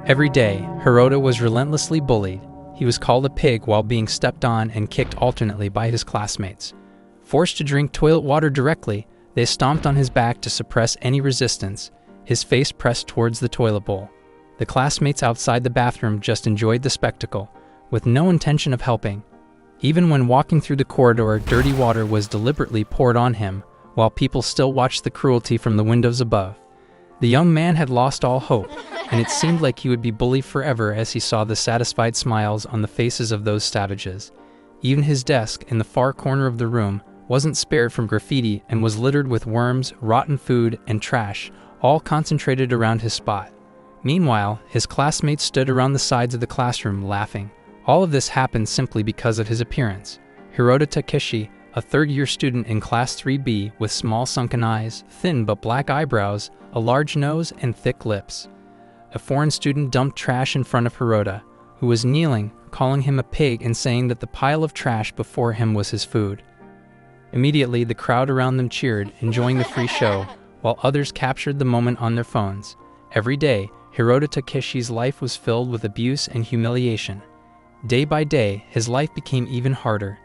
Every day, Hirota was relentlessly bullied. He was called a pig while being stepped on and kicked alternately by his classmates. Forced to drink toilet water directly, they stomped on his back to suppress any resistance, his face pressed towards the toilet bowl. The classmates outside the bathroom just enjoyed the spectacle, with no intention of helping. Even when walking through the corridor, dirty water was deliberately poured on him, while people still watched the cruelty from the windows above. The young man had lost all hope, and it seemed like he would be bullied forever as he saw the satisfied smiles on the faces of those savages. Even his desk, in the far corner of the room, wasn't spared from graffiti and was littered with worms, rotten food, and trash, all concentrated around his spot. Meanwhile, his classmates stood around the sides of the classroom laughing. All of this happened simply because of his appearance. Hirota Takeshi, a third-year student in Class 3B with small sunken eyes, thin but black eyebrows, a large nose, and thick lips. A foreign student dumped trash in front of Hirota, who was kneeling, calling him a pig and saying that the pile of trash before him was his food. Immediately, the crowd around them cheered, enjoying the free show, while others captured the moment on their phones. Every day, Hirota Takeshi's life was filled with abuse and humiliation. Day by day, his life became even harder.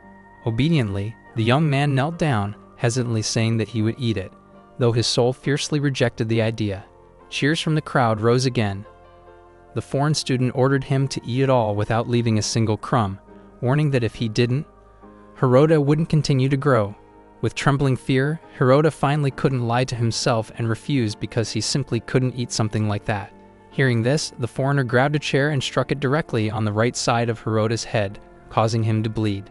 Obediently, the young man knelt down, hesitantly saying that he would eat it, though his soul fiercely rejected the idea. Cheers from the crowd rose again. The foreign student ordered him to eat it all without leaving a single crumb, warning that if he didn't, Hirota wouldn't continue to grow. With trembling fear, Hirota finally couldn't lie to himself and refused because he simply couldn't eat something like that. Hearing this, the foreigner grabbed a chair and struck it directly on the right side of Hirota's head, causing him to bleed.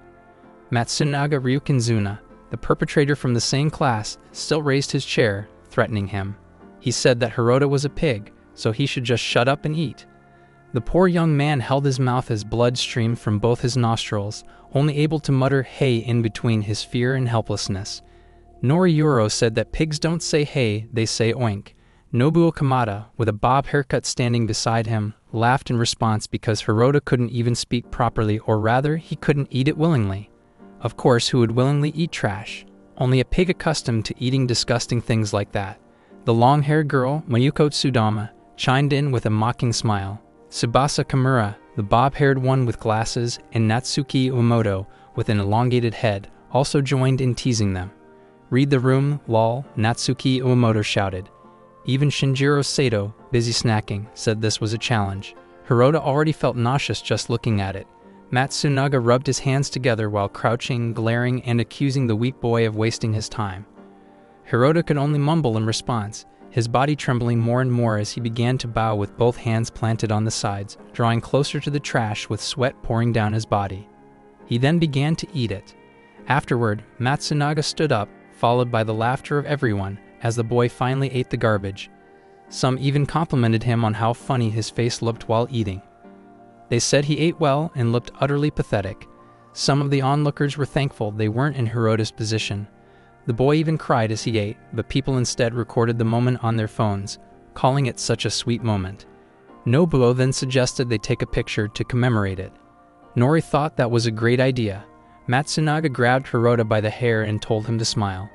Matsunaga Ryukinzuna, the perpetrator from the same class, still raised his chair, threatening him. He said that Hirota was a pig, so he should just shut up and eat. The poor young man held his mouth as blood streamed from both his nostrils, only able to mutter hey in between his fear and helplessness. Noriyuro said that pigs don't say hey, they say oink. Nobuo Kamada, with a bob haircut standing beside him, laughed in response because Hirota couldn't even speak properly, or rather, he couldn't eat it willingly. Of course, who would willingly eat trash? Only a pig accustomed to eating disgusting things like that. The long-haired girl, Mayuko Tsudama, chimed in with a mocking smile. Tsubasa Kimura, the bob-haired one with glasses, and Natsuki Uemoto, with an elongated head, also joined in teasing them. Read the room, lol, Natsuki Uemoto shouted. Even Shinjiro Sato, busy snacking, said this was a challenge. Hirota already felt nauseous just looking at it. Matsunaga rubbed his hands together while crouching, glaring, and accusing the weak boy of wasting his time. Hirota could only mumble in response, his body trembling more and more as he began to bow with both hands planted on the sides, drawing closer to the trash with sweat pouring down his body. He then began to eat it. Afterward, Matsunaga stood up, followed by the laughter of everyone, as the boy finally ate the garbage. Some even complimented him on how funny his face looked while eating. They said he ate well and looked utterly pathetic. Some of the onlookers were thankful they weren't in Hirota's position. The boy even cried as he ate, but people instead recorded the moment on their phones, calling it such a sweet moment. Nobuo then suggested they take a picture to commemorate it. Nori thought that was a great idea. Matsunaga grabbed Hirota by the hair and told him to smile.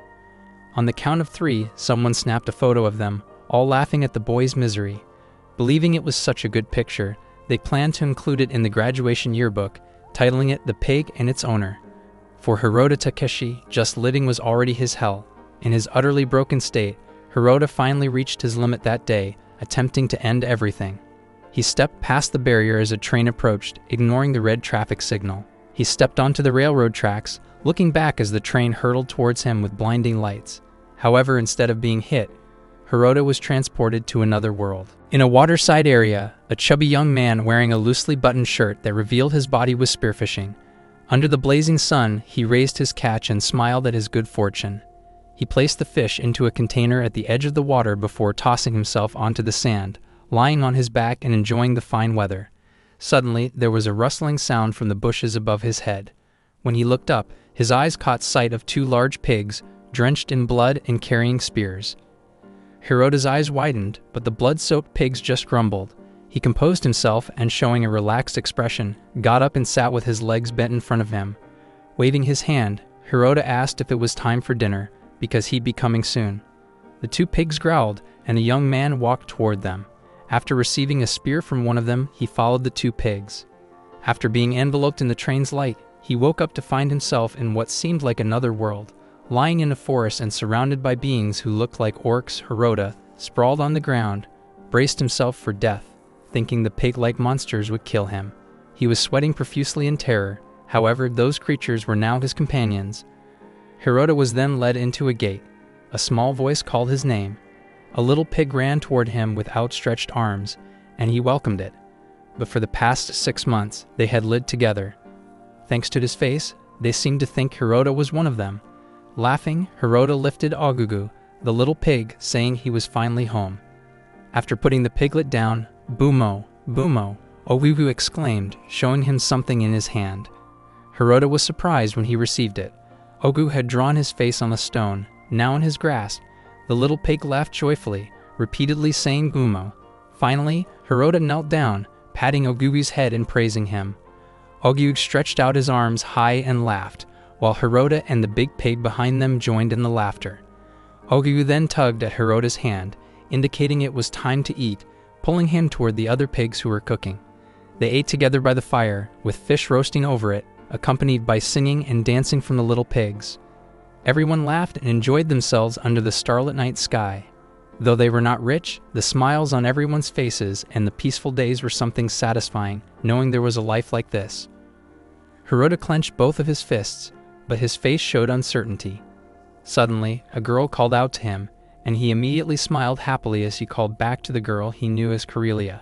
On the count of 3, someone snapped a photo of them, all laughing at the boy's misery. Believing it was such a good picture, they planned to include it in the graduation yearbook, titling it The Pig and Its Owner. For Hirota Takeshi, just living was already his hell. In his utterly broken state, Hirota finally reached his limit that day, attempting to end everything. He stepped past the barrier as a train approached, ignoring the red traffic signal. He stepped onto the railroad tracks, looking back as the train hurtled towards him with blinding lights. However, instead of being hit, Hirota was transported to another world. In a waterside area, a chubby young man wearing a loosely buttoned shirt that revealed his body was spearfishing. Under the blazing sun, he raised his catch and smiled at his good fortune. He placed the fish into a container at the edge of the water before tossing himself onto the sand, lying on his back and enjoying the fine weather. Suddenly, there was a rustling sound from the bushes above his head. When he looked up, his eyes caught sight of 2 large pigs, drenched in blood and carrying spears. Hirota's eyes widened, but the blood-soaked pigs just grumbled. He composed himself and, showing a relaxed expression, got up and sat with his legs bent in front of him. Waving his hand, Hirota asked if it was time for dinner, because he'd be coming soon. The 2 pigs growled, and a young man walked toward them. After receiving a spear from one of them, he followed the two pigs. After being enveloped in the train's light, he woke up to find himself in what seemed like another world. Lying in a forest and surrounded by beings who looked like orcs, Hirota, sprawled on the ground, braced himself for death, thinking the pig-like monsters would kill him. He was sweating profusely in terror. However, those creatures were now his companions. Hirota was then led into a gate. A small voice called his name. A little pig ran toward him with outstretched arms, and he welcomed it. But for the past 6 months, they had lived together. Thanks to his face, they seemed to think Hirota was one of them. Laughing, Hirota lifted Ogugu, the little pig, saying he was finally home. After putting the piglet down, "Bumo, Bumo," Ogugu exclaimed, showing him something in his hand. Hirota was surprised when he received it. Ogu had drawn his face on a stone. Now in his grasp, the little pig laughed joyfully, repeatedly saying Bumo. Finally, Hirota knelt down, patting Ogugu's head and praising him. Ogu stretched out his arms high and laughed, while Hirota and the big pig behind them joined in the laughter. Ogu then tugged at Hirota's hand, indicating it was time to eat, pulling him toward the other pigs who were cooking. They ate together by the fire, with fish roasting over it, accompanied by singing and dancing from the little pigs. Everyone laughed and enjoyed themselves under the starlit night sky. Though they were not rich, the smiles on everyone's faces and the peaceful days were something satisfying, knowing there was a life like this. Hirota clenched both of his fists, but his face showed uncertainty. Suddenly, a girl called out to him, and he immediately smiled happily as he called back to the girl he knew as Karelia.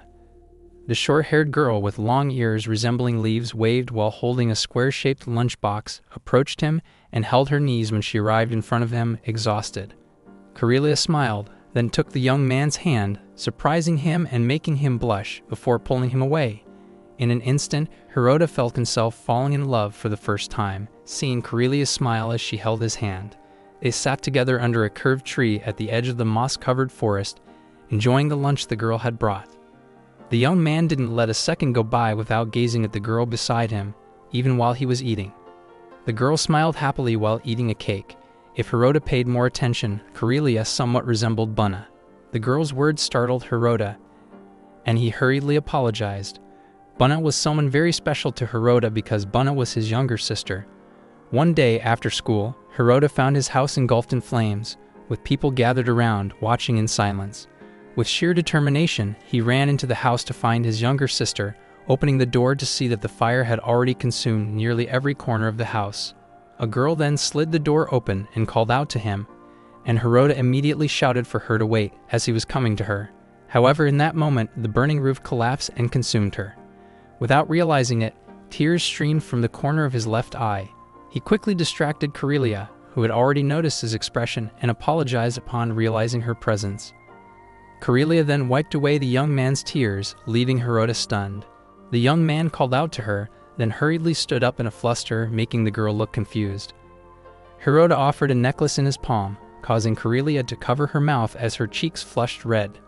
The short-haired girl with long ears resembling leaves waved while holding a square-shaped lunchbox, approached him, and held her knees when she arrived in front of him, exhausted. Karelia smiled, then took the young man's hand, surprising him and making him blush before pulling him away. In an instant, Hirota felt himself falling in love for the first time, seeing Karelia's smile as she held his hand. They sat together under a curved tree at the edge of the moss-covered forest, enjoying the lunch the girl had brought. The young man didn't let a second go by without gazing at the girl beside him, even while he was eating. The girl smiled happily while eating a cake. If Hirota paid more attention, Karelia somewhat resembled Buta. The girl's words startled Hirota, and he hurriedly apologized. Buta was someone very special to Hirota because Buta was his younger sister. One day after school, Hirota found his house engulfed in flames, with people gathered around, watching in silence. With sheer determination, he ran into the house to find his younger sister, opening the door to see that the fire had already consumed nearly every corner of the house. A girl then slid the door open and called out to him, and Hirota immediately shouted for her to wait as he was coming to her. However, in that moment, the burning roof collapsed and consumed her. Without realizing it, tears streamed from the corner of his left eye. He quickly distracted Karelia, who had already noticed his expression, and apologized upon realizing her presence. Karelia then wiped away the young man's tears, leaving Hirota stunned. The young man called out to her, then hurriedly stood up in a fluster, making the girl look confused. Hirota offered a necklace in his palm, causing Karelia to cover her mouth as her cheeks flushed red.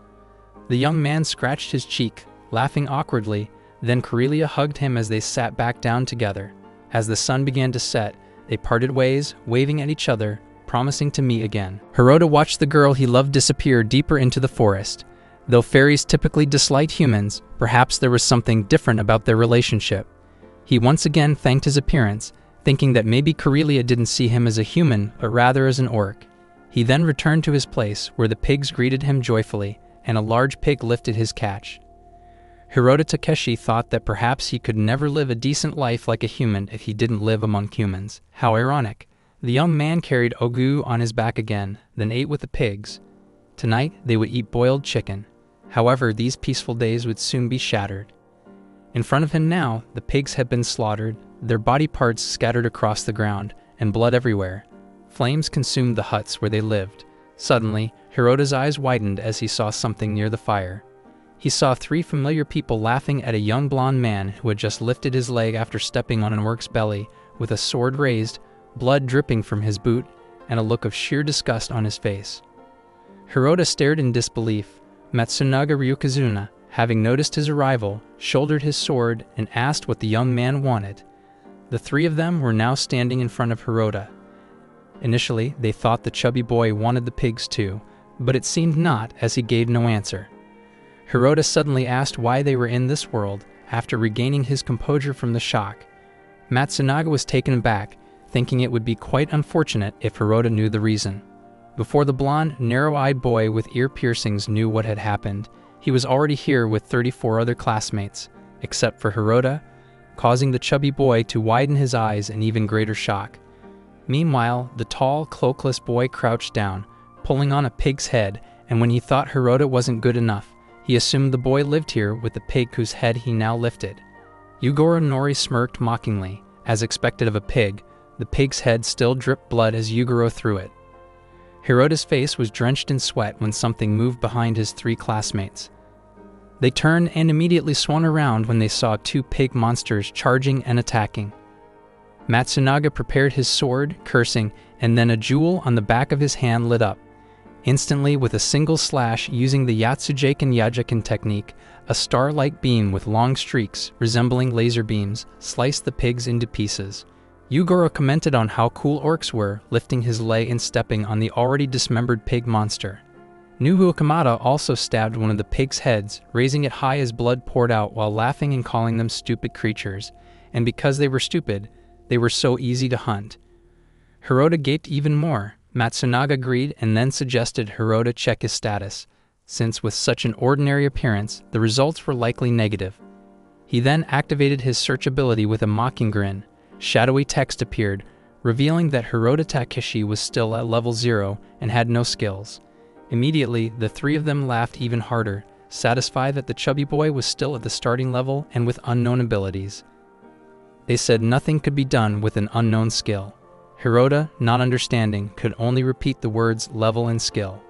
The young man scratched his cheek, laughing awkwardly, then Karelia hugged him as they sat back down together. As the sun began to set, they parted ways, waving at each other, promising to meet again. Hirota watched the girl he loved disappear deeper into the forest. Though fairies typically disliked humans, perhaps there was something different about their relationship. He once again thanked his appearance, thinking that maybe Karelia didn't see him as a human, but rather as an orc. He then returned to his place, where the pigs greeted him joyfully, and a large pig lifted his catch. Hirota Takeshi thought that perhaps he could never live a decent life like a human if he didn't live among humans. How ironic. The young man carried Ogu on his back again, then ate with the pigs. Tonight, they would eat boiled chicken. However, these peaceful days would soon be shattered. In front of him now, the pigs had been slaughtered, their body parts scattered across the ground, and blood everywhere. Flames consumed the huts where they lived. Suddenly, Hirota's eyes widened as he saw something near the fire. He saw 3 familiar people laughing at a young blonde man who had just lifted his leg after stepping on an orc's belly, with a sword raised, blood dripping from his boot, and a look of sheer disgust on his face. Hirota stared in disbelief. Matsunaga Ryukazuna, having noticed his arrival, shouldered his sword and asked what the young man wanted. The 3 of them were now standing in front of Hirota. Initially, they thought the chubby boy wanted the pigs too, but it seemed not, as he gave no answer. Hirota suddenly asked why they were in this world after regaining his composure from the shock. Matsunaga was taken aback, thinking it would be quite unfortunate if Hirota knew the reason. Before the blonde, narrow-eyed boy with ear piercings knew what had happened, he was already here with 34 other classmates, except for Hirota, causing the chubby boy to widen his eyes in even greater shock. Meanwhile, the tall, cloakless boy crouched down, pulling on a pig's head, and when he thought Hirota wasn't good enough, he assumed the boy lived here with the pig whose head he now lifted. Yugoro Nori smirked mockingly. As expected of a pig, the pig's head still dripped blood as Yugoro threw it. Hirota's face was drenched in sweat when something moved behind his 3 classmates. They turned and immediately swung around when they saw 2 pig monsters charging and attacking. Matsunaga prepared his sword, cursing, and then a jewel on the back of his hand lit up. Instantly, with a single slash using the Yatsujaken Yajaken technique, a star-like beam with long streaks, resembling laser beams, sliced the pigs into pieces. Yugoro commented on how cool orcs were, lifting his leg and stepping on the already dismembered pig monster. Nubu Okamata also stabbed one of the pig's heads, raising it high as blood poured out while laughing and calling them stupid creatures. And because they were stupid, they were so easy to hunt. Hirota gaped even more. Matsunaga agreed and then suggested Hirota check his status, since with such an ordinary appearance, the results were likely negative. He then activated his search ability with a mocking grin. Shadowy text appeared, revealing that Hirota Takeshi was still at level 0 and had no skills. Immediately, the 3 of them laughed even harder, satisfied that the chubby boy was still at the starting level and with unknown abilities. They said nothing could be done with an unknown skill. Hirota, not understanding, could only repeat the words level and skill.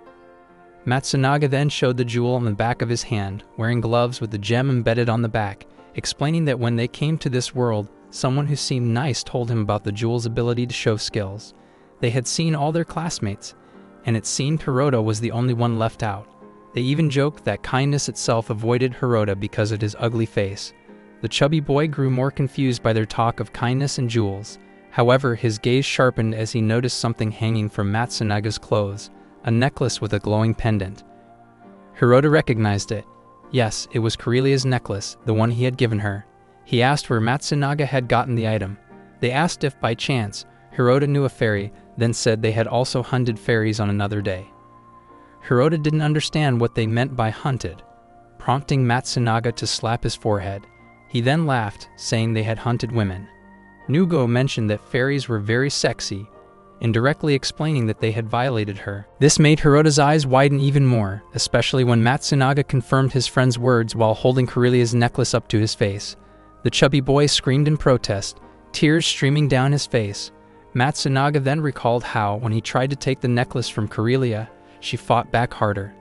Matsunaga then showed the jewel on the back of his hand, wearing gloves with the gem embedded on the back, explaining that when they came to this world, someone who seemed nice told him about the jewel's ability to show skills. They had seen all their classmates, and it seemed Hirota was the only one left out. They even joked that kindness itself avoided Hirota because of his ugly face. The chubby boy grew more confused by their talk of kindness and jewels. However, his gaze sharpened as he noticed something hanging from Matsunaga's clothes, a necklace with a glowing pendant. Hirota recognized it. Yes, it was Corelia's necklace, the one he had given her. He asked where Matsunaga had gotten the item. They asked if, by chance, Hirota knew a fairy, then said they had also hunted fairies on another day. Hirota didn't understand what they meant by hunted, prompting Matsunaga to slap his forehead. He then laughed, saying they had hunted women. Nugo mentioned that fairies were very sexy, indirectly explaining that they had violated her. This made Hirota's eyes widen even more, especially when Matsunaga confirmed his friend's words while holding Corelia's necklace up to his face. The chubby boy screamed in protest, tears streaming down his face. Matsunaga then recalled how, when he tried to take the necklace from Corelia, she fought back harder.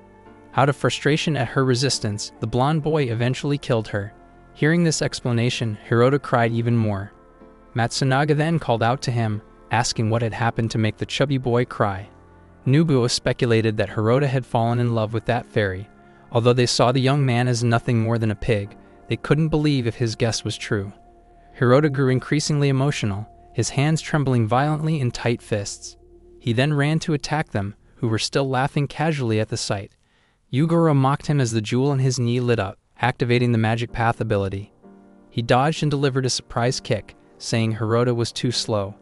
Out of frustration at her resistance, the blonde boy eventually killed her. Hearing this explanation, Hirota cried even more. Matsunaga then called out to him, asking what had happened to make the chubby boy cry. Nubuo speculated that Hirota had fallen in love with that fairy. Although they saw the young man as nothing more than a pig, they couldn't believe if his guess was true. Hirota grew increasingly emotional, his hands trembling violently in tight fists. He then ran to attack them, who were still laughing casually at the sight. Yugoro mocked him as the jewel on his knee lit up, activating the Magic Path ability. He dodged and delivered a surprise kick, saying Hirota was too slow.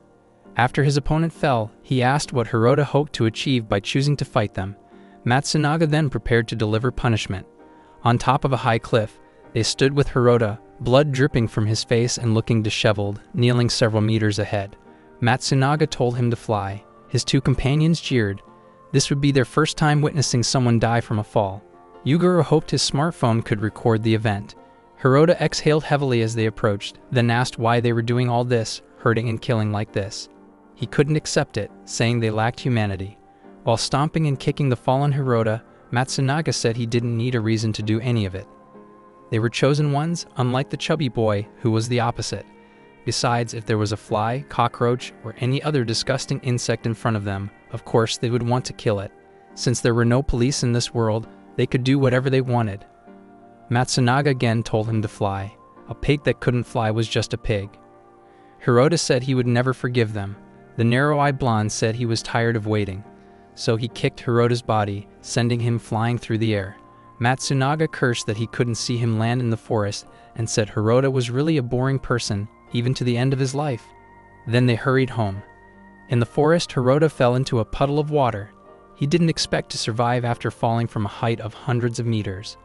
After his opponent fell, he asked what Hirota hoped to achieve by choosing to fight them. Matsunaga then prepared to deliver punishment. On top of a high cliff, they stood with Hirota, blood dripping from his face and looking disheveled, kneeling several meters ahead. Matsunaga told him to fly. His 2 companions jeered. This would be their first time witnessing someone die from a fall. Yugoro hoped his smartphone could record the event. Hirota exhaled heavily as they approached, then asked why they were doing all this, hurting and killing like this. He couldn't accept it, saying they lacked humanity. While stomping and kicking the fallen Hirota, Matsunaga said he didn't need a reason to do any of it. They were chosen ones, unlike the chubby boy, who was the opposite. Besides, if there was a fly, cockroach, or any other disgusting insect in front of them, of course they would want to kill it. Since there were no police in this world, they could do whatever they wanted. Matsunaga again told him to fly. A pig that couldn't fly was just a pig. Hirota said he would never forgive them. The narrow-eyed blonde said he was tired of waiting. So he kicked Hirota's body, sending him flying through the air. Matsunaga cursed that he couldn't see him land in the forest and said Hirota was really a boring person, even to the end of his life. Then they hurried home. In the forest, Hirota fell into a puddle of water. He didn't expect to survive after falling from a height of hundreds of meters.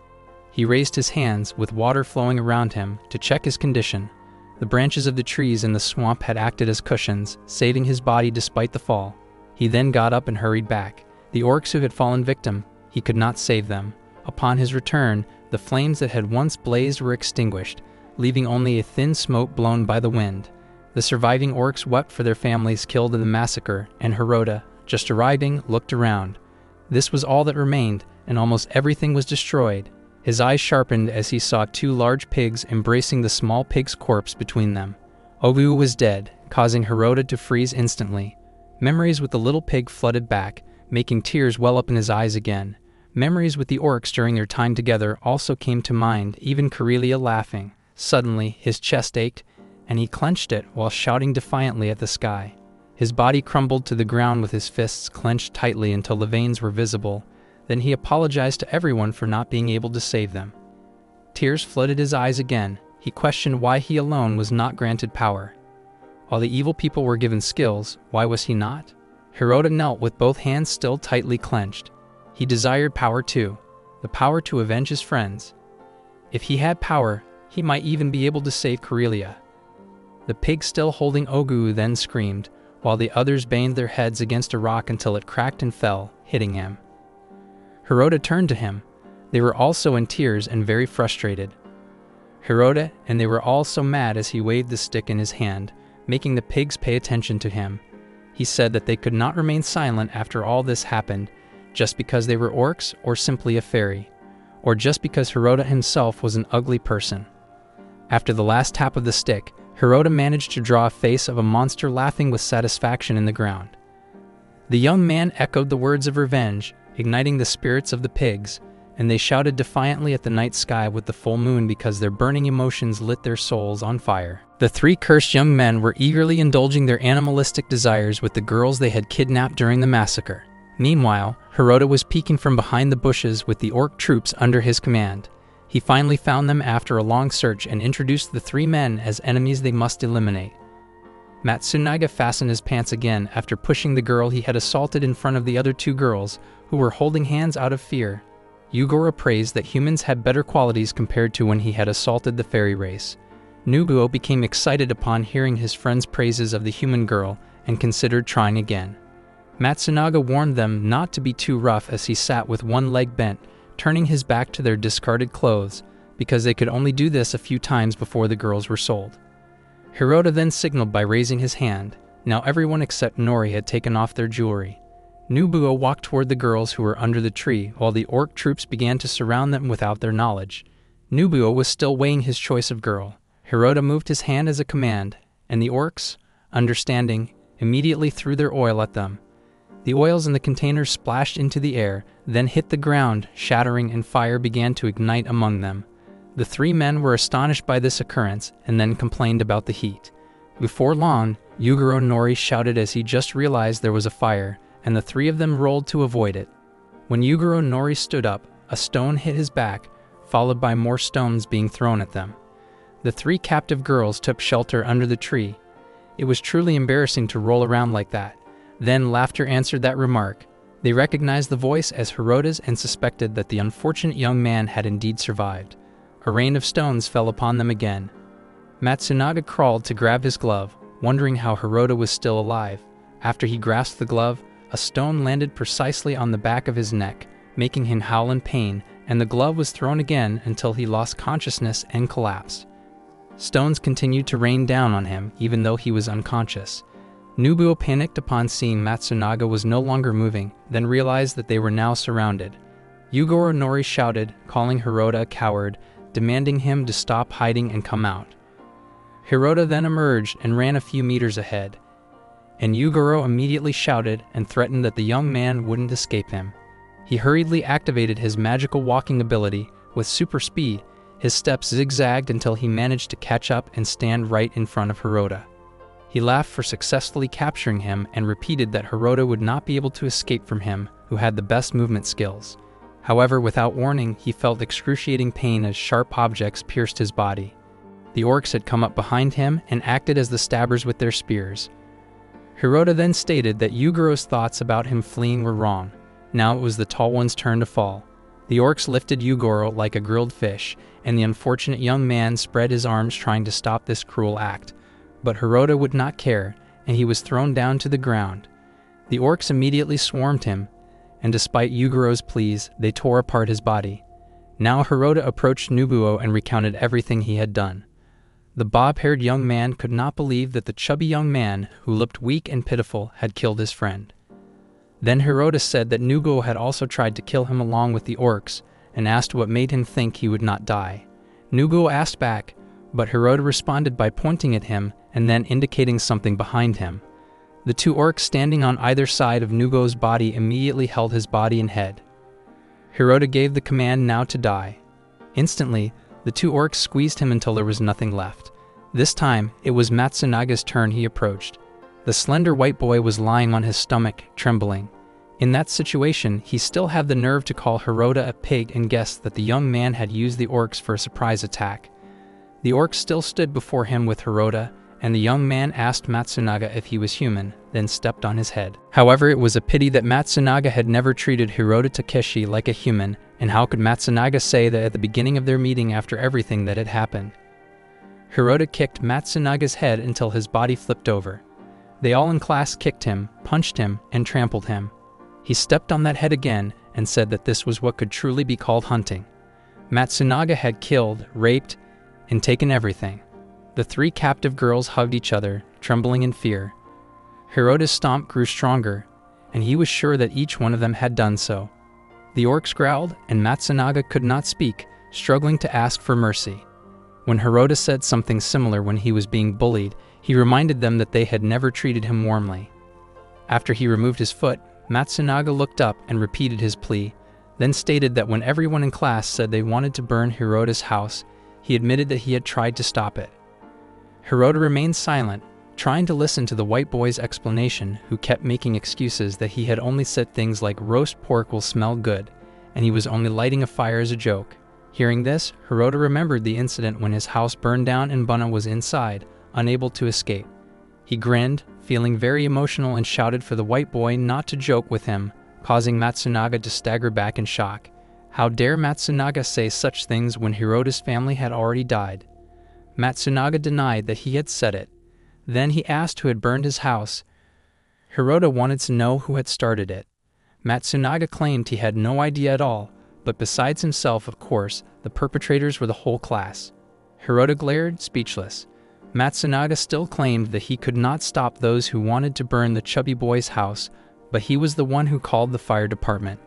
He raised his hands, with water flowing around him, to check his condition. The branches of the trees in the swamp had acted as cushions, saving his body despite the fall. He then got up and hurried back. The orcs who had fallen victim, he could not save them. Upon his return, the flames that had once blazed were extinguished, leaving only a thin smoke blown by the wind. The surviving orcs wept for their families killed in the massacre, and Hirota, just arriving, looked around. This was all that remained, and almost everything was destroyed. His eyes sharpened as he saw two large pigs embracing the small pig's corpse between them. Ogu was dead, causing Hirota to freeze instantly. Memories with the little pig flooded back, making tears well up in his eyes again. Memories with the orcs during their time together also came to mind, even Karelia laughing. Suddenly, his chest ached, and he clenched it while shouting defiantly at the sky. His body crumbled to the ground with his fists clenched tightly until the veins were visible. Then he apologized to everyone for not being able to save them. Tears flooded his eyes again. He questioned why he alone was not granted power. While the evil people were given skills, why was he not? Hirota knelt with both hands still tightly clenched. He desired power too, the power to avenge his friends. If he had power, he might even be able to save Karelia. The pig still holding Ogu then screamed, while the others banged their heads against a rock until it cracked and fell, hitting him. Hirota turned to him. They were also in tears and very frustrated. Hirota and they were all so mad as he waved the stick in his hand, making the pigs pay attention to him. He said that they could not remain silent after all this happened, just because they were orcs or simply a fairy, or just because Hirota himself was an ugly person. After the last tap of the stick, Hirota managed to draw a face of a monster laughing with satisfaction in the ground. The young man echoed the words of revenge, igniting the spirits of the pigs, and they shouted defiantly at the night sky with the full moon because their burning emotions lit their souls on fire. The three cursed young men were eagerly indulging their animalistic desires with the girls they had kidnapped during the massacre. Meanwhile, Hirota was peeking from behind the bushes with the orc troops under his command. He finally found them after a long search and introduced the three men as enemies they must eliminate. Matsunaga fastened his pants again after pushing the girl he had assaulted in front of the other two girls, who were holding hands out of fear. Yugoro praised that humans had better qualities compared to when he had assaulted the fairy race. Nubuo became excited upon hearing his friend's praises of the human girl and considered trying again. Matsunaga warned them not to be too rough as he sat with one leg bent, turning his back to their discarded clothes, because they could only do this a few times before the girls were sold. Hirota then signaled by raising his hand. Now everyone except Nori had taken off their jewelry. Nubuo walked toward the girls who were under the tree, while the orc troops began to surround them without their knowledge. Nubuo was still weighing his choice of girl. Hirota moved his hand as a command, and the orcs, understanding, immediately threw their oil at them. The oils in the containers splashed into the air, then hit the ground, shattering, and fire began to ignite among them. The three men were astonished by this occurrence, and then complained about the heat. Before long, Yugoro Nori shouted as he just realized there was a fire, and the three of them rolled to avoid it. When Yugoro Nori stood up, a stone hit his back, followed by more stones being thrown at them. The three captive girls took shelter under the tree. It was truly embarrassing to roll around like that. Then laughter answered that remark. They recognized the voice as Hirota's and suspected that the unfortunate young man had indeed survived. A rain of stones fell upon them again. Matsunaga crawled to grab his glove, wondering how Hirota was still alive. After he grasped the glove, a stone landed precisely on the back of his neck, making him howl in pain, and the glove was thrown again until he lost consciousness and collapsed. Stones continued to rain down on him, even though he was unconscious. Nubuo panicked upon seeing Matsunaga was no longer moving, then realized that they were now surrounded. Yugoro Nori shouted, calling Hirota a coward, demanding him to stop hiding and come out. Hirota then emerged and ran a few meters ahead, and Yugoro immediately shouted and threatened that the young man wouldn't escape him. He hurriedly activated his magical walking ability. With super speed, his steps zigzagged until he managed to catch up and stand right in front of Hirota. He laughed for successfully capturing him and repeated that Hirota would not be able to escape from him, who had the best movement skills. However, without warning, he felt excruciating pain as sharp objects pierced his body. The orcs had come up behind him and acted as the stabbers with their spears. Hirota then stated that Yuguro's thoughts about him fleeing were wrong. Now it was the tall one's turn to fall. The orcs lifted Yugoro like a grilled fish, and the unfortunate young man spread his arms trying to stop this cruel act. But Hirota would not care, and he was thrown down to the ground. The orcs immediately swarmed him, and despite Yugoro's pleas, they tore apart his body. Now Hirota approached Nobuo and recounted everything he had done. The bob-haired young man could not believe that the chubby young man, who looked weak and pitiful, had killed his friend. Then Hirota said that Nobuo had also tried to kill him along with the orcs, and asked what made him think he would not die. Nobuo asked back, but Hirota responded by pointing at him and then indicating something behind him. The two orcs standing on either side of Nobuo's body immediately held his body and head. Hirota gave the command now to die. Instantly, the two orcs squeezed him until there was nothing left. This time, it was Matsunaga's turn. He approached. The slender white boy was lying on his stomach, trembling. In that situation, he still had the nerve to call Hirota a pig and guessed that the young man had used the orcs for a surprise attack. The orcs still stood before him with Hirota, and the young man asked Matsunaga if he was human, then stepped on his head. However, it was a pity that Matsunaga had never treated Hirota Takeshi like a human, and how could Matsunaga say that at the beginning of their meeting after everything that had happened? Hirota kicked Matsunaga's head until his body flipped over. They all in class kicked him, punched him, and trampled him. He stepped on that head again and said that this was what could truly be called hunting. Matsunaga had killed, raped, and taken everything. The three captive girls hugged each other, trembling in fear. Hirota's stomp grew stronger, and he was sure that each one of them had done so. The orcs growled, and Matsunaga could not speak, struggling to ask for mercy. When Hirota said something similar when he was being bullied, he reminded them that they had never treated him warmly. After he removed his foot, Matsunaga looked up and repeated his plea, then stated that when everyone in class said they wanted to burn Hirota's house, he admitted that he had tried to stop it. Hirota remained silent, trying to listen to the white boy's explanation, who kept making excuses that he had only said things like roast pork will smell good, and he was only lighting a fire as a joke. Hearing this, Hirota remembered the incident when his house burned down and Buta was inside, unable to escape. He grinned, feeling very emotional, and shouted for the white boy not to joke with him, causing Matsunaga to stagger back in shock. How dare Matsunaga say such things when Hirota's family had already died? Matsunaga denied that he had said it. Then he asked who had burned his house. Hirota wanted to know who had started it. Matsunaga claimed he had no idea at all, but besides himself, of course, the perpetrators were the whole class. Hirota glared, speechless. Matsunaga still claimed that he could not stop those who wanted to burn the chubby boy's house, but he was the one who called the fire department.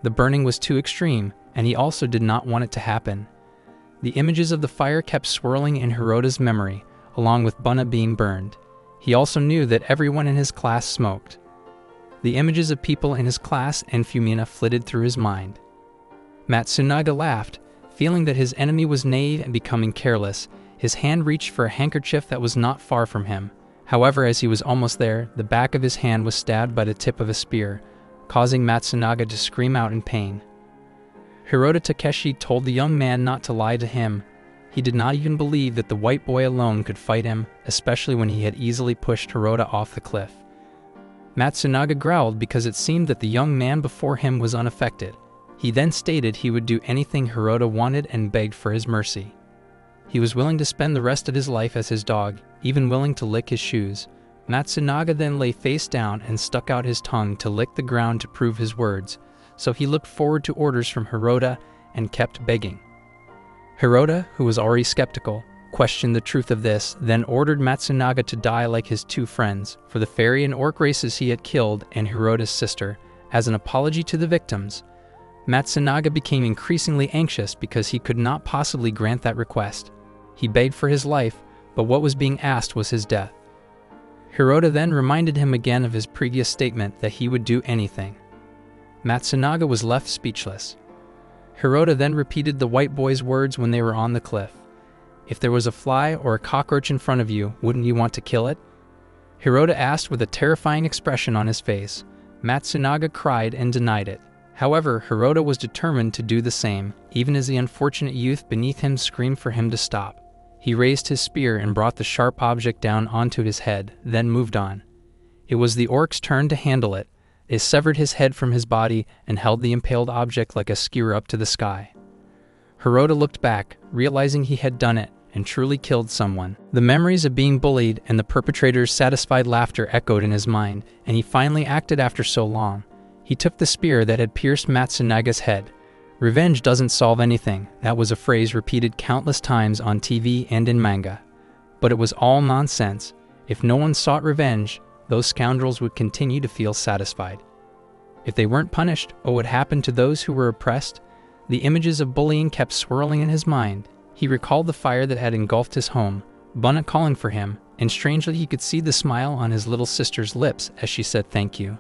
The burning was too extreme, and he also did not want it to happen. The images of the fire kept swirling in Hirota's memory, along with Buta being burned. He also knew that everyone in his class smoked. The images of people in his class and Fumina flitted through his mind. Matsunaga laughed, feeling that his enemy was naive and becoming careless. His hand reached for a handkerchief that was not far from him. However, as he was almost there, the back of his hand was stabbed by the tip of a spear, causing Matsunaga to scream out in pain. Hirota Takeshi told the young man not to lie to him. He did not even believe that the white boy alone could fight him, especially when he had easily pushed Hirota off the cliff. Matsunaga growled because it seemed that the young man before him was unaffected. He then stated he would do anything Hirota wanted and begged for his mercy. He was willing to spend the rest of his life as his dog, even willing to lick his shoes. Matsunaga then lay face down and stuck out his tongue to lick the ground to prove his words, so he looked forward to orders from Hirota and kept begging. Hirota, who was already skeptical, questioned the truth of this, then ordered Matsunaga to die like his two friends, for the fairy and orc races he had killed and Hirota's sister, as an apology to the victims. Matsunaga became increasingly anxious because he could not possibly grant that request. He begged for his life, but what was being asked was his death. Hirota then reminded him again of his previous statement that he would do anything. Matsunaga was left speechless. Hirota then repeated the white boy's words when they were on the cliff. If there was a fly or a cockroach in front of you, wouldn't you want to kill it? Hirota asked with a terrifying expression on his face. Matsunaga cried and denied it. However, Hirota was determined to do the same, even as the unfortunate youth beneath him screamed for him to stop. He raised his spear and brought the sharp object down onto his head, then moved on. It was the orc's turn to handle it. They severed his head from his body and held the impaled object like a skewer up to the sky. Hirota looked back, realizing he had done it, and truly killed someone. The memories of being bullied and the perpetrator's satisfied laughter echoed in his mind, and he finally acted after so long. He took the spear that had pierced Matsunaga's head. "Revenge doesn't solve anything," that was a phrase repeated countless times on TV and in manga. But it was all nonsense. If no one sought revenge, those scoundrels would continue to feel satisfied. If they weren't punished, what would happen to those who were oppressed? The images of bullying kept swirling in his mind. He recalled the fire that had engulfed his home, Buta calling for him, and strangely he could see the smile on his little sister's lips as she said thank you.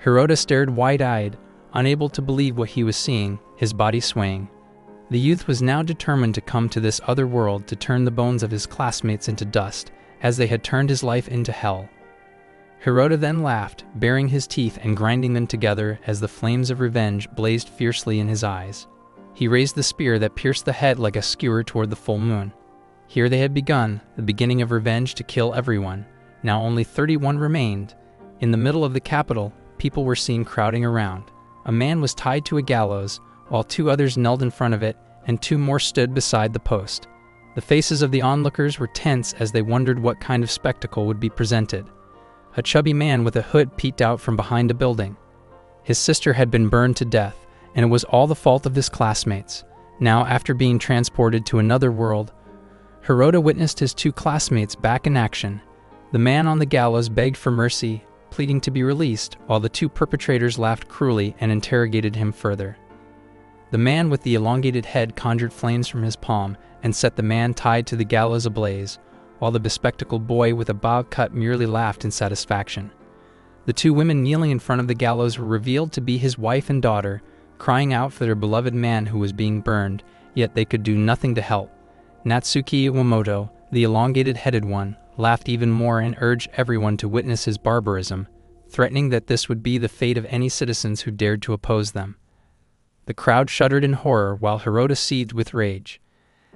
Hirota stared wide-eyed, unable to believe what he was seeing, his body swaying. The youth was now determined to come to this other world to turn the bones of his classmates into dust, as they had turned his life into hell. Hirota then laughed, baring his teeth and grinding them together as the flames of revenge blazed fiercely in his eyes. He raised the spear that pierced the head like a skewer toward the full moon. Here they had begun, the beginning of revenge to kill everyone. Now only 31 remained. In the middle of the capital, people were seen crowding around. A man was tied to a gallows, while 2 others knelt in front of it, and 2 more stood beside the post. The faces of the onlookers were tense as they wondered what kind of spectacle would be presented. A chubby man with a hood peeked out from behind a building. His sister had been burned to death, and it was all the fault of his classmates. Now, after being transported to another world, Hirota witnessed his 2 classmates back in action. The man on the gallows begged for mercy, pleading to be released, while the 2 perpetrators laughed cruelly and interrogated him further. The man with the elongated head conjured flames from his palm and set the man tied to the gallows ablaze, while the bespectacled boy with a bob cut merely laughed in satisfaction. The 2 women kneeling in front of the gallows were revealed to be his wife and daughter, crying out for their beloved man who was being burned, yet they could do nothing to help. Natsuki Iwamoto, the elongated-headed one, laughed even more and urged everyone to witness his barbarism, threatening that this would be the fate of any citizens who dared to oppose them. The crowd shuddered in horror while Hirota seethed with rage.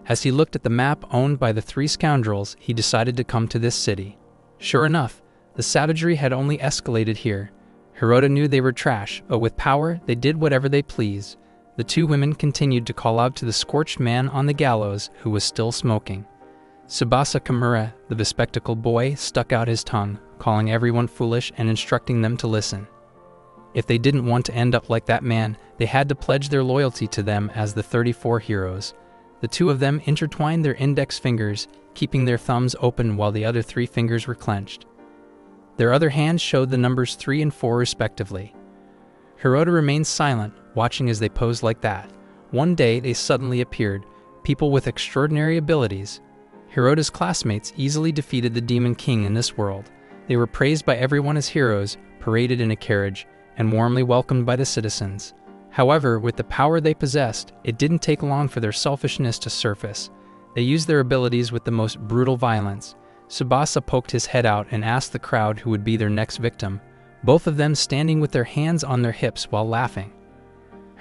As he looked at the map owned by the 3 scoundrels, he decided to come to this city. Sure enough, the savagery had only escalated here. Hirota knew they were trash, but with power, they did whatever they pleased. The 2 women continued to call out to the scorched man on the gallows, who was still smoking. Tsubasa Kimura, the bespectacled boy, stuck out his tongue, calling everyone foolish and instructing them to listen. If they didn't want to end up like that man, they had to pledge their loyalty to them as the 34 heroes. The 2 of them intertwined their index fingers, keeping their thumbs open while the other 3 fingers were clenched. Their other hands showed the numbers 3 and 4 respectively. Hirota remained silent, watching as they posed like that. One day they suddenly appeared, people with extraordinary abilities. Hirota's classmates easily defeated the Demon King in this world. They were praised by everyone as heroes, paraded in a carriage, and warmly welcomed by the citizens. However, with the power they possessed, it didn't take long for their selfishness to surface. They used their abilities with the most brutal violence. Tsubasa poked his head out and asked the crowd who would be their next victim, both of them standing with their hands on their hips while laughing.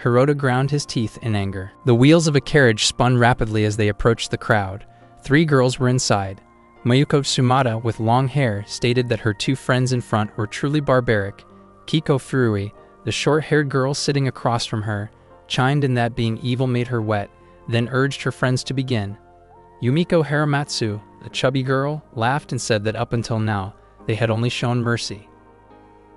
Hirota ground his teeth in anger. The wheels of a carriage spun rapidly as they approached the crowd. 3 girls were inside. Mayuko Sumada, with long hair, stated that her 2 friends in front were truly barbaric. Kiko Furui, the short-haired girl sitting across from her, chimed in that being evil made her wet, then urged her friends to begin. Yumiko Haramatsu, the chubby girl, laughed and said that up until now, they had only shown mercy.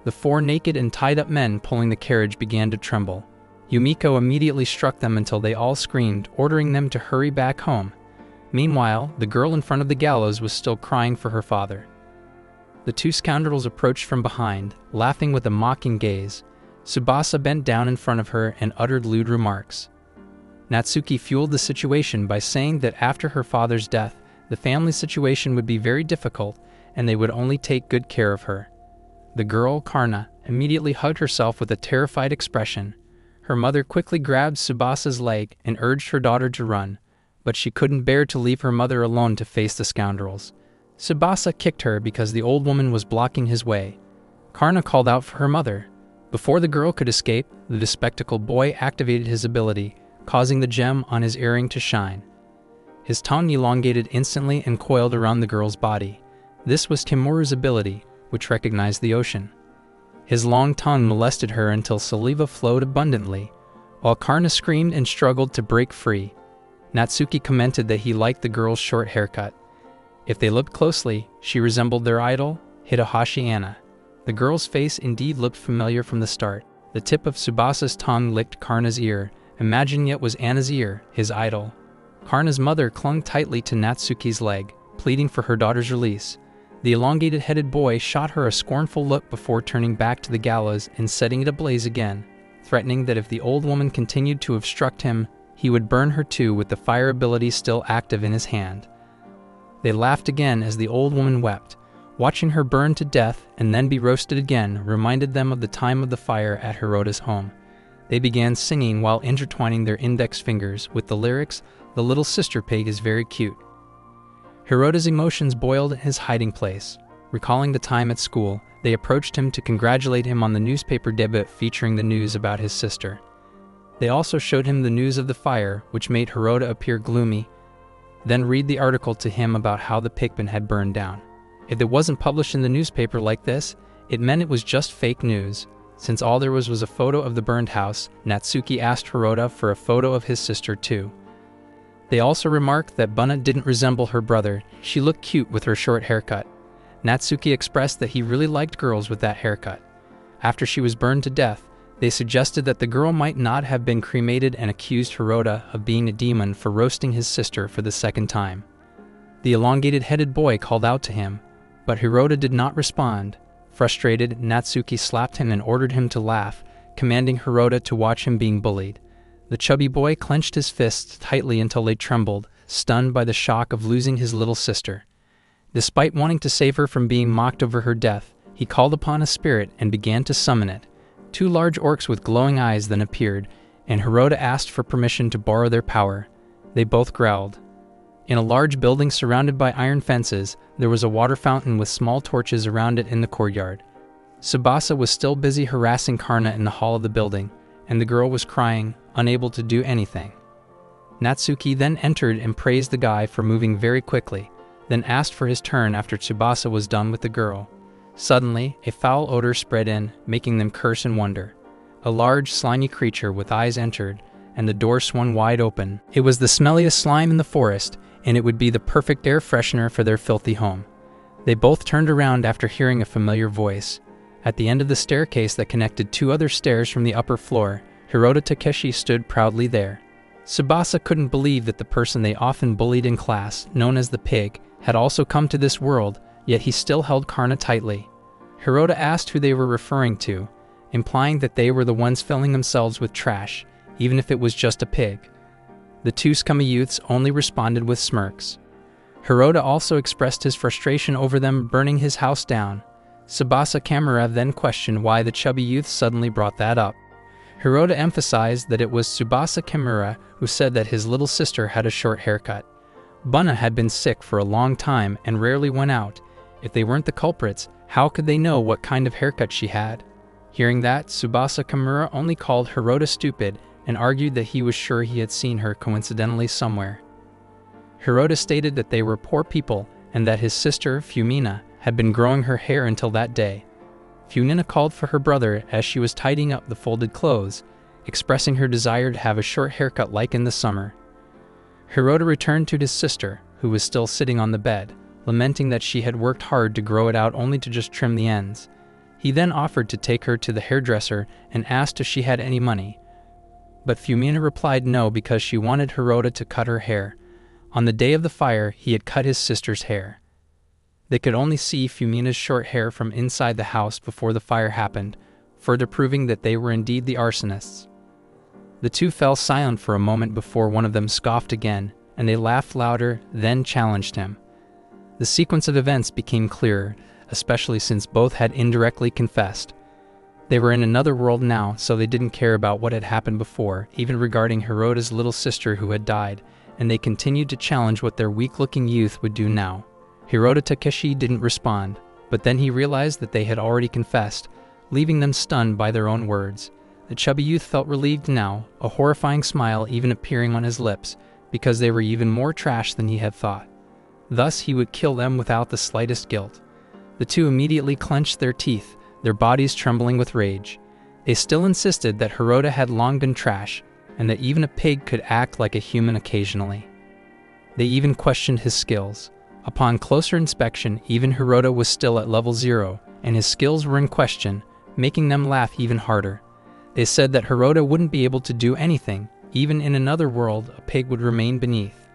The 4 naked and tied-up men pulling the carriage began to tremble. Yumiko immediately struck them until they all screamed, ordering them to hurry back home. Meanwhile, the girl in front of the gallows was still crying for her father. The 2 scoundrels approached from behind, laughing with a mocking gaze. Tsubasa bent down in front of her and uttered lewd remarks. Natsuki fueled the situation by saying that after her father's death, the family situation would be very difficult and they would only take good care of her. The girl, Karna, immediately hugged herself with a terrified expression. Her mother quickly grabbed Tsubasa's leg and urged her daughter to run, but she couldn't bear to leave her mother alone to face the scoundrels. Tsubasa kicked her because the old woman was blocking his way. Karna called out for her mother. Before the girl could escape, the bespectacled boy activated his ability, causing the gem on his earring to shine. His tongue elongated instantly and coiled around the girl's body. This was Kimuru's ability, which recognized the ocean. His long tongue molested her until saliva flowed abundantly, while Karna screamed and struggled to break free. Natsuki commented that he liked the girl's short haircut. If they looked closely, she resembled their idol, Hidehashi Anna. The girl's face indeed looked familiar from the start. The tip of Tsubasa's tongue licked Karna's ear, imagining it was Anna's ear, his idol. Karna's mother clung tightly to Natsuki's leg, pleading for her daughter's release. The elongated-headed boy shot her a scornful look before turning back to the gallows and setting it ablaze again, threatening that if the old woman continued to obstruct him, he would burn her too with the fire ability still active in his hand. They laughed again as the old woman wept. Watching her burn to death and then be roasted again reminded them of the time of the fire at Hirota's home. They began singing while intertwining their index fingers with the lyrics, "The little sister pig is very cute." Hirota's emotions boiled in his hiding place. Recalling the time at school, they approached him to congratulate him on the newspaper debut featuring the news about his sister. They also showed him the news of the fire, which made Hirota appear gloomy, then read the article to him about how the pigpen had burned down. If it wasn't published in the newspaper like this, it meant it was just fake news. Since all there was a photo of the burned house, Natsuki asked Hirota for a photo of his sister too. They also remarked that Bunna didn't resemble her brother. She looked cute with her short haircut. Natsuki expressed that he really liked girls with that haircut. After she was burned to death, they suggested that the girl might not have been cremated and accused Hirota of being a demon for roasting his sister for the second time. The elongated-headed boy called out to him, but Hirota did not respond. Frustrated, Natsuki slapped him and ordered him to laugh, commanding Hirota to watch him being bullied. The chubby boy clenched his fists tightly until they trembled, stunned by the shock of losing his little sister. Despite wanting to save her from being mocked over her death, he called upon a spirit and began to summon it. 2 large orcs with glowing eyes then appeared, and Hirota asked for permission to borrow their power. They both growled. In a large building surrounded by iron fences, there was a water fountain with small torches around it in the courtyard. Tsubasa was still busy harassing Karna in the hall of the building, and the girl was crying, unable to do anything. Natsuki then entered and praised the guy for moving very quickly, then asked for his turn after Tsubasa was done with the girl. Suddenly, a foul odor spread in, making them curse and wonder. A large, slimy creature with eyes entered, and the door swung wide open. It was the smelliest slime in the forest, and it would be the perfect air freshener for their filthy home. They both turned around after hearing a familiar voice. At the end of the staircase that connected 2 other stairs from the upper floor, Hirota Takeshi stood proudly there. Tsubasa couldn't believe that the person they often bullied in class, known as the pig, had also come to this world, yet he still held Karna tightly. Hirota asked who they were referring to, implying that they were the ones filling themselves with trash, even if it was just a pig. The 2 scummy youths only responded with smirks. Hirota also expressed his frustration over them burning his house down. Tsubasa Kamarev then questioned why the chubby youths suddenly brought that up. Hirota emphasized that it was Tsubasa Kimura who said that his little sister had a short haircut. Bunna had been sick for a long time and rarely went out. If they weren't the culprits, how could they know what kind of haircut she had? Hearing that, Tsubasa Kimura only called Hirota stupid and argued that he was sure he had seen her coincidentally somewhere. Hirota stated that they were poor people and that his sister, Fumina, had been growing her hair until that day. Fumina called for her brother as she was tidying up the folded clothes, expressing her desire to have a short haircut like in the summer. Hirota returned to his sister, who was still sitting on the bed, lamenting that she had worked hard to grow it out only to just trim the ends. He then offered to take her to the hairdresser and asked if she had any money. But Fumina replied no because she wanted Hirota to cut her hair. On the day of the fire, he had cut his sister's hair. They could only see Fumina's short hair from inside the house before the fire happened, further proving that they were indeed the arsonists. The 2 fell silent for a moment before one of them scoffed again, and they laughed louder, then challenged him. The sequence of events became clearer, especially since both had indirectly confessed. They were in another world now, so they didn't care about what had happened before, even regarding Hirota's little sister who had died, and they continued to challenge what their weak-looking youth would do now. Hirota Takeshi didn't respond, but then he realized that they had already confessed. leaving them stunned by their own words. The chubby youth felt relieved now, a horrifying smile even appearing on his lips, because they were even more trash than he had thought. Thus he would kill them without the slightest guilt. The two immediately clenched their teeth, their bodies trembling with rage. They still insisted that Hirota had long been trash, and that even a pig could act like a human occasionally. They even questioned his skills. Upon closer inspection, even Hirota was still at level 0, and his skills were in question, making them laugh even harder. They said that Hirota wouldn't be able to do anything. Even in another world, a pig would remain beneath.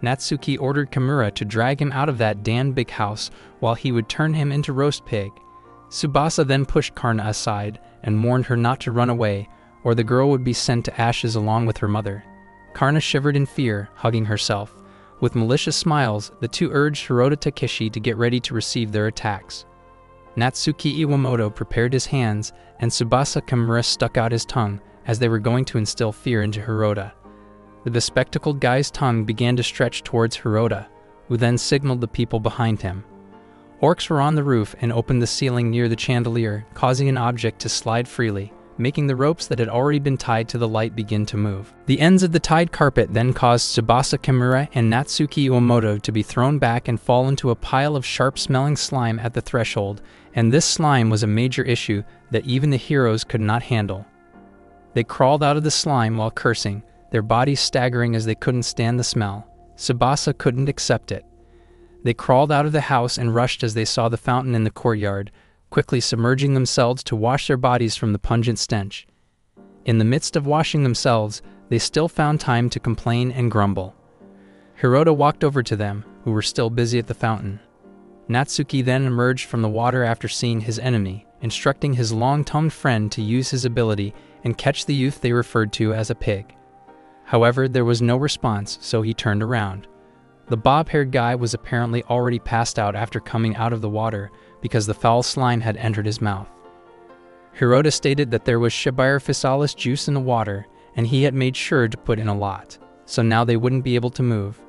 Natsuki ordered Kimura to drag him out of that damn big house while he would turn him into roast pig. Tsubasa then pushed Karna aside and warned her not to run away, or the girl would be sent to ashes along with her mother. Karna shivered in fear, hugging herself. With malicious smiles, the two urged Hirota Takeshi to get ready to receive their attacks. Natsuki Iwamoto prepared his hands, and Tsubasa Kimura stuck out his tongue as they were going to instill fear into Hirota. The bespectacled guy's tongue began to stretch towards Hirota, who then signaled the people behind him. Orcs were on the roof and opened the ceiling near the chandelier, causing an object to slide freely, making the ropes that had already been tied to the light begin to move. The ends of the tied carpet then caused Tsubasa Kimura and Natsuki Iwamoto to be thrown back and fall into a pile of sharp-smelling slime at the threshold, and this slime was a major issue that even the heroes could not handle. They crawled out of the slime while cursing, their bodies staggering as they couldn't stand the smell. Tsubasa couldn't accept it. They crawled out of the house and rushed as they saw the fountain in the courtyard, quickly submerging themselves to wash their bodies from the pungent stench. In the midst of washing themselves, they still found time to complain and grumble. Hirota walked over to them, who were still busy at the fountain. Natsuki then emerged from the water after seeing his enemy, instructing his long-tongued friend to use his ability and catch the youth they referred to as a pig. However, there was no response, so he turned around. The bob-haired guy was apparently already passed out after coming out of the water because the foul slime had entered his mouth. Hirota stated that there was Shibire physalis juice in the water, and he had made sure to put in a lot, so now they wouldn't be able to move.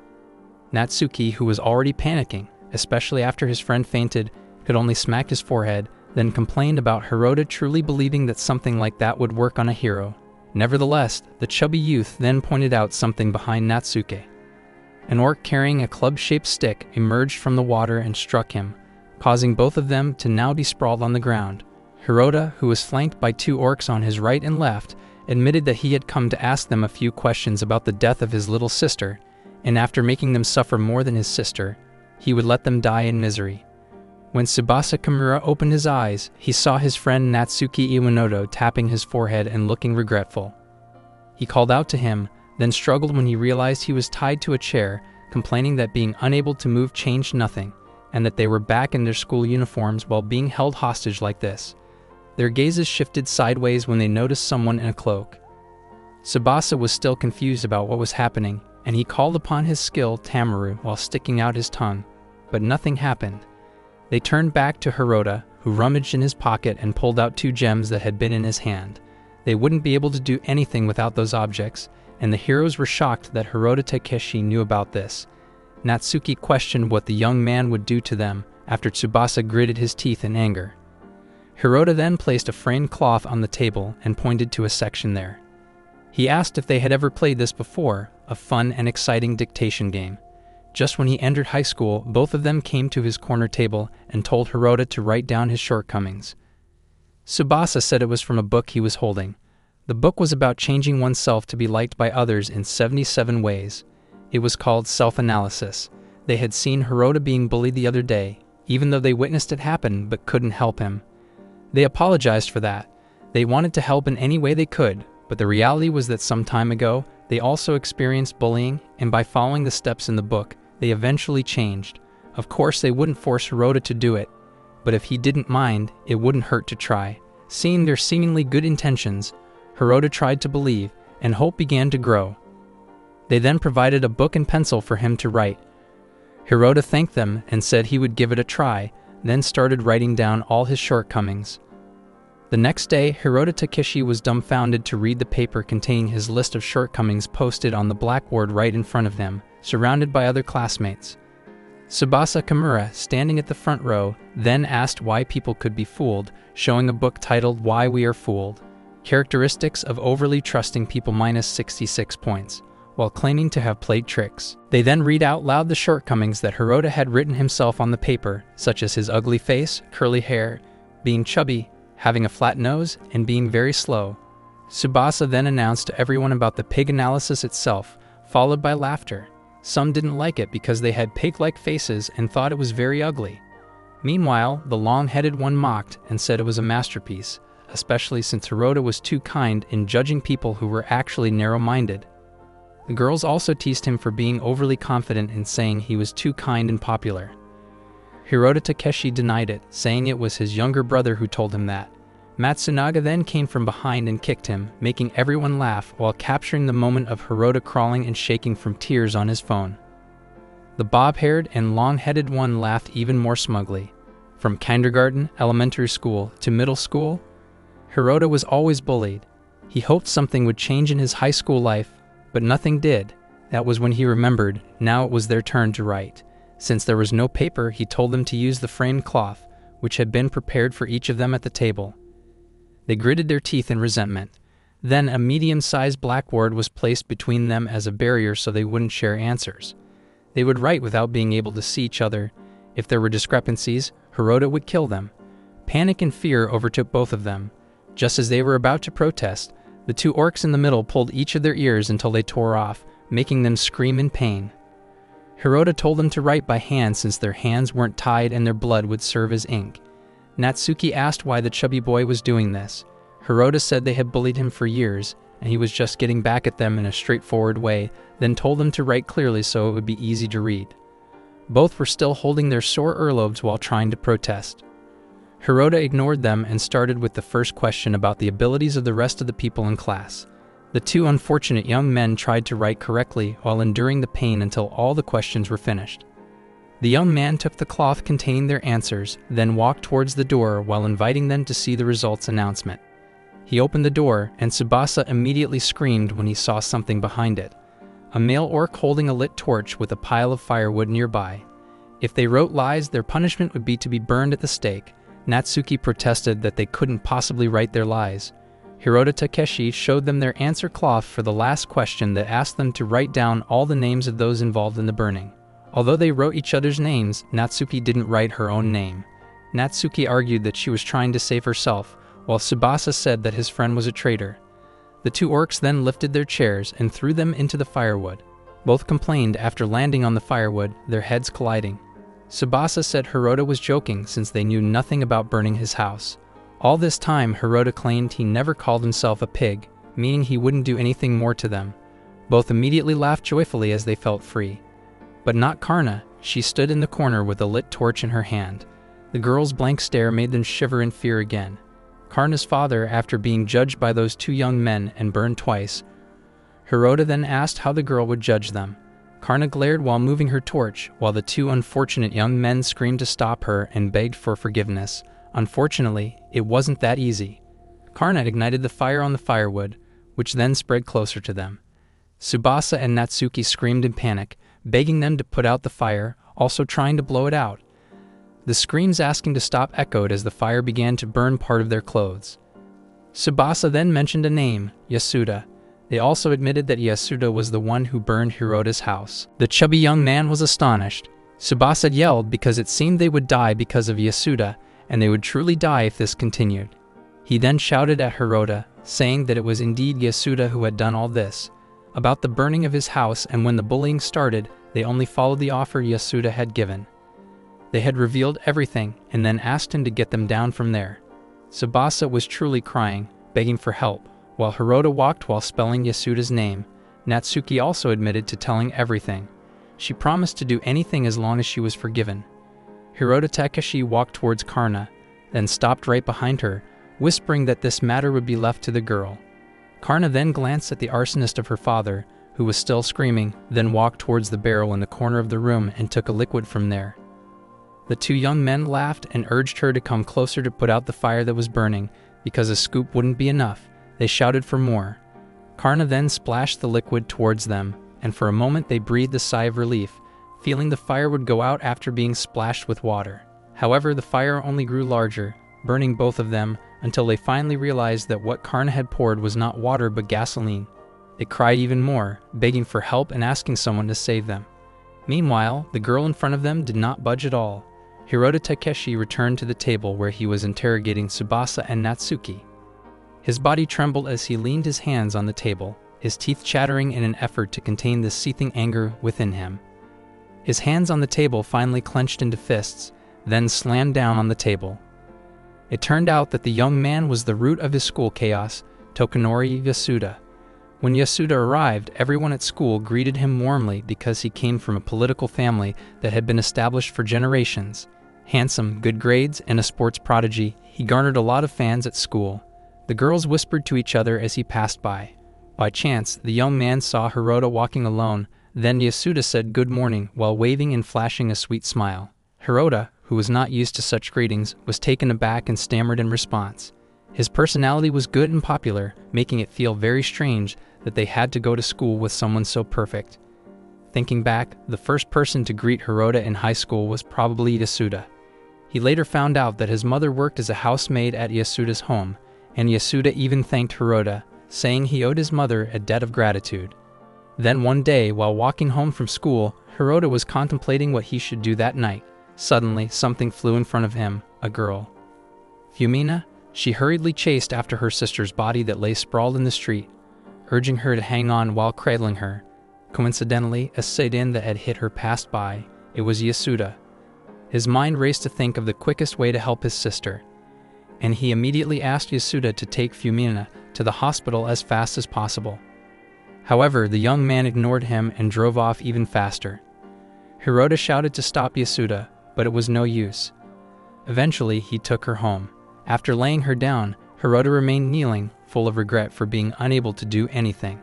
Natsuki, who was already panicking, especially after his friend fainted, could only smack his forehead, then complained about Hirota truly believing that something like that would work on a hero. Nevertheless, the chubby youth then pointed out something behind Natsuki. An orc carrying a club-shaped stick emerged from the water and struck him, causing both of them to now be sprawled on the ground. Hirota, who was flanked by two orcs on his right and left, admitted that he had come to ask them a few questions about the death of his little sister, and after making them suffer more than his sister, he would let them die in misery. When Tsubasa Kimura opened his eyes, he saw his friend Natsuki Iwanoto tapping his forehead and looking regretful. He called out to him, then struggled when he realized he was tied to a chair, complaining that being unable to move changed nothing, and that they were back in their school uniforms while being held hostage like this. Their gazes shifted sideways when they noticed someone in a cloak. Tsubasa was still confused about what was happening, and he called upon his skill Tamaru while sticking out his tongue, but nothing happened. They turned back to Hirota, who rummaged in his pocket and pulled out 2 gems that had been in his hand. They wouldn't be able to do anything without those objects, and the heroes were shocked that Hirota Takeshi knew about this. Natsuki questioned what the young man would do to them after Tsubasa gritted his teeth in anger. Hirota then placed a framed cloth on the table and pointed to a section there. He asked if they had ever played this before, a fun and exciting dictation game. Just when he entered high school, both of them came to his corner table and told Hirota to write down his shortcomings. Tsubasa said it was from a book he was holding. The book was about changing oneself to be liked by others in 77 ways. It was called Self-Analysis. They had seen Hirota being bullied the other day, even though they witnessed it happen but couldn't help him. They apologized for that. They wanted to help in any way they could, but the reality was that some time ago, they also experienced bullying, and by following the steps in the book, they eventually changed. Of course, they wouldn't force Hirota to do it, but if he didn't mind, it wouldn't hurt to try. Seeing their seemingly good intentions, Hirota tried to believe, and hope began to grow. They then provided a book and pencil for him to write. Hirota thanked them and said he would give it a try, then started writing down all his shortcomings. The next day, Hirota Takeshi was dumbfounded to read the paper containing his list of shortcomings posted on the blackboard right in front of them, surrounded by other classmates. Tsubasa Kimura, standing at the front row, then asked why people could be fooled, showing a book titled Why We Are Fooled. Characteristics of overly trusting people minus 66 points, while claiming to have played tricks. They then read out loud the shortcomings that Hirota had written himself on the paper, such as his ugly face, curly hair, being chubby, having a flat nose, and being very slow. Tsubasa then announced to everyone about the pig analysis itself, followed by laughter. Some didn't like it because they had pig-like faces and thought it was very ugly. Meanwhile, the long-headed one mocked and said it was a masterpiece, especially since Hirota was too kind in judging people who were actually narrow-minded. The girls also teased him for being overly confident in saying he was too kind and popular. Hirota Takeshi denied it, saying it was his younger brother who told him that. Matsunaga then came from behind and kicked him, making everyone laugh while capturing the moment of Hirota crawling and shaking from tears on his phone. The bob-haired and long-headed one laughed even more smugly. From kindergarten, elementary school, to middle school, Hirota was always bullied. He hoped something would change in his high school life, but nothing did. That was when he remembered, now it was their turn to write. Since there was no paper, he told them to use the framed cloth, which had been prepared for each of them at the table. They gritted their teeth in resentment. Then a medium-sized blackboard was placed between them as a barrier so they wouldn't share answers. They would write without being able to see each other. If there were discrepancies, Hirota would kill them. Panic and fear overtook both of them. Just as they were about to protest, the two orcs in the middle pulled each of their ears until they tore off, making them scream in pain. Hirota told them to write by hand since their hands weren't tied and their blood would serve as ink. Natsuki asked why the chubby boy was doing this. Hirota said they had bullied him for years, and he was just getting back at them in a straightforward way, then told them to write clearly so it would be easy to read. Both were still holding their sore earlobes while trying to protest. Hirota ignored them and started with the first question about the abilities of the rest of the people in class. The two unfortunate young men tried to write correctly while enduring the pain until all the questions were finished. The young man took the cloth containing their answers, then walked towards the door while inviting them to see the results announcement. He opened the door, and Tsubasa immediately screamed when he saw something behind it. A male orc holding a lit torch with a pile of firewood nearby. If they wrote lies, their punishment would be to be burned at the stake. Natsuki protested that they couldn't possibly write their lies. Hirota Takeshi showed them their answer cloth for the last question that asked them to write down all the names of those involved in the burning. Although they wrote each other's names, Natsuki didn't write her own name. Natsuki argued that she was trying to save herself, while Tsubasa said that his friend was a traitor. The two orcs then lifted their chairs and threw them into the firewood. Both complained after landing on the firewood, their heads colliding. Tsubasa said Hirota was joking since they knew nothing about burning his house. All this time, Hirota claimed he never called himself a pig, meaning he wouldn't do anything more to them. Both immediately laughed joyfully as they felt free. But not Karna. She stood in the corner with a lit torch in her hand. The girl's blank stare made them shiver in fear again. Karna's father, after being judged by those two young men and burned twice, Hirota then asked how the girl would judge them. Karna glared while moving her torch, while the two unfortunate young men screamed to stop her and begged for forgiveness. Unfortunately, it wasn't that easy. Karna ignited the fire on the firewood, which then spread closer to them. Tsubasa and Natsuki screamed in panic, begging them to put out the fire, also trying to blow it out. The screams asking to stop echoed as the fire began to burn part of their clothes. Tsubasa then mentioned a name, Yasuda. They also admitted that Yasuda was the one who burned Hirota's house. The chubby young man was astonished. Tsubasa yelled because it seemed they would die because of Yasuda, and they would truly die if this continued. He then shouted at Hirota, saying that it was indeed Yasuda who had done all this. About the burning of his house, and when the bullying started, they only followed the offer Yasuda had given. They had revealed everything, and then asked him to get them down from there. Tsubasa was truly crying, begging for help, while Hirota walked while spelling Yasuda's name. Natsuki also admitted to telling everything. She promised to do anything as long as she was forgiven. Hirota Takeshi walked towards Karna, then stopped right behind her, whispering that this matter would be left to the girl. Karna then glanced at the arsonist of her father, who was still screaming, then walked towards the barrel in the corner of the room and took a liquid from there. The two young men laughed and urged her to come closer to put out the fire that was burning. Because a scoop wouldn't be enough, they shouted for more. Karna then splashed the liquid towards them, and for a moment they breathed a sigh of relief, feeling the fire would go out after being splashed with water. However, the fire only grew larger, burning both of them until they finally realized that what Karna had poured was not water but gasoline. It cried even more, begging for help and asking someone to save them. Meanwhile, the girl in front of them did not budge at all. Hirota Takeshi returned to the table where he was interrogating Tsubasa and Natsuki. His body trembled as he leaned his hands on the table, his teeth chattering in an effort to contain the seething anger within him. His hands on the table finally clenched into fists, then slammed down on the table. It turned out that the young man was the root of his school chaos, Tokunori Yasuda. When Yasuda arrived, everyone at school greeted him warmly because he came from a political family that had been established for generations. Handsome, good grades, and a sports prodigy, he garnered a lot of fans at school. The girls whispered to each other as he passed by. By chance, the young man saw Hirota walking alone, then Yasuda said good morning while waving and flashing a sweet smile. Hirota, who was not used to such greetings, was taken aback and stammered in response. His personality was good and popular, making it feel very strange that they had to go to school with someone so perfect. Thinking back, the first person to greet Hirota in high school was probably Yasuda. He later found out that his mother worked as a housemaid at Yasuda's home, and Yasuda even thanked Hirota, saying he owed his mother a debt of gratitude. Then one day, while walking home from school, Hirota was contemplating what he should do that night. Suddenly, something flew in front of him, a girl. Fumina? She hurriedly chased after her sister's body that lay sprawled in the street, urging her to hang on while cradling her. Coincidentally, a sedan that had hit her passed by. It was Yasuda. His mind raced to think of the quickest way to help his sister, and he immediately asked Yasuda to take Fumina to the hospital as fast as possible. However, the young man ignored him and drove off even faster. Hirota shouted to stop Yasuda, but it was no use. Eventually, he took her home. After laying her down, Hirota remained kneeling, full of regret for being unable to do anything.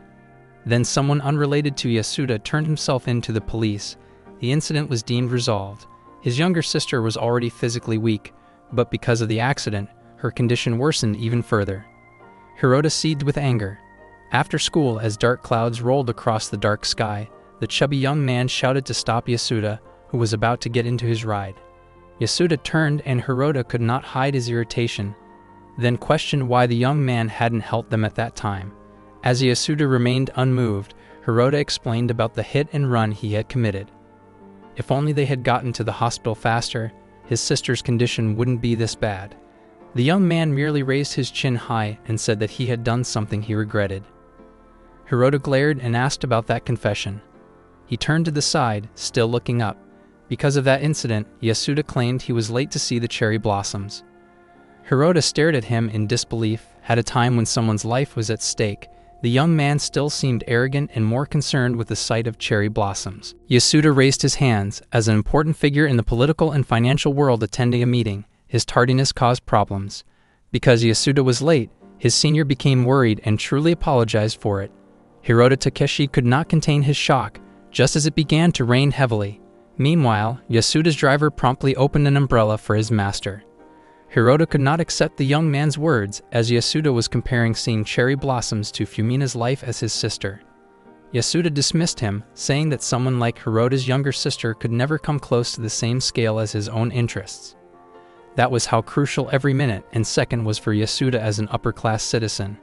Then someone unrelated to Yasuda turned himself in to the police. The incident was deemed resolved. His younger sister was already physically weak, but because of the accident, her condition worsened even further. Hirota seethed with anger. After school, as dark clouds rolled across the dark sky, the chubby young man shouted to stop Yasuda, who was about to get into his ride. Yasuda turned and Hirota could not hide his irritation, then questioned why the young man hadn't helped them at that time. As Yasuda remained unmoved, Hirota explained about the hit and run he had committed. If only they had gotten to the hospital faster, his sister's condition wouldn't be this bad. The young man merely raised his chin high and said that he had done something he regretted. Hirota glared and asked about that confession. He turned to the side, still looking up. Because of that incident, Yasuda claimed he was late to see the cherry blossoms. Hirota stared at him in disbelief. At a time when someone's life was at stake, the young man still seemed arrogant and more concerned with the sight of cherry blossoms. Yasuda raised his hands. As an important figure in the political and financial world attending a meeting, his tardiness caused problems. Because Yasuda was late, his senior became worried and truly apologized for it. Hirota Takeshi could not contain his shock, just as it began to rain heavily. Meanwhile, Yasuda's driver promptly opened an umbrella for his master. Hirota could not accept the young man's words, as Yasuda was comparing seeing cherry blossoms to Fumina's life as his sister. Yasuda dismissed him, saying that someone like Hirota's younger sister could never come close to the same scale as his own interests. That was how crucial every minute and second was for Yasuda as an upper-class citizen.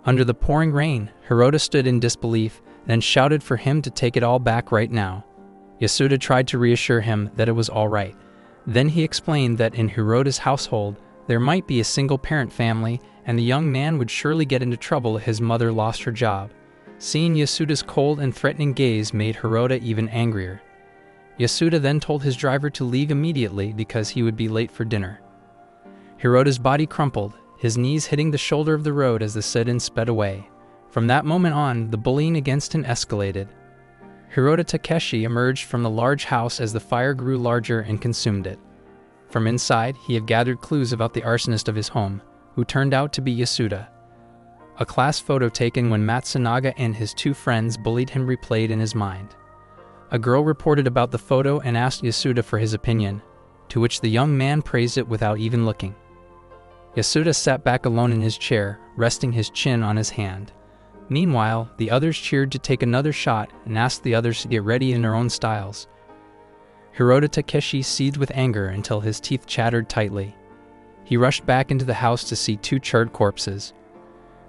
Under the pouring rain, Hirota stood in disbelief, then shouted for him to take it all back right now. Yasuda tried to reassure him that it was all right. Then he explained that in Hirota's household, there might be a single-parent family, and the young man would surely get into trouble if his mother lost her job. Seeing Yasuda's cold and threatening gaze made Hirota even angrier. Yasuda then told his driver to leave immediately because he would be late for dinner. Hirota's body crumpled, his knees hitting the shoulder of the road as the sedan sped away. From that moment on, the bullying against him escalated. Hirota Takeshi emerged from the large house as the fire grew larger and consumed it. From inside, he had gathered clues about the arsonist of his home, who turned out to be Yasuda. A class photo taken when Matsunaga and his two friends bullied him replayed in his mind. A girl reported about the photo and asked Yasuda for his opinion, to which the young man praised it without even looking. Yasuda sat back alone in his chair, resting his chin on his hand. Meanwhile, the others cheered to take another shot and asked the others to get ready in their own styles. Hirota Takeshi seethed with anger until his teeth chattered tightly. He rushed back into the house to see two charred corpses.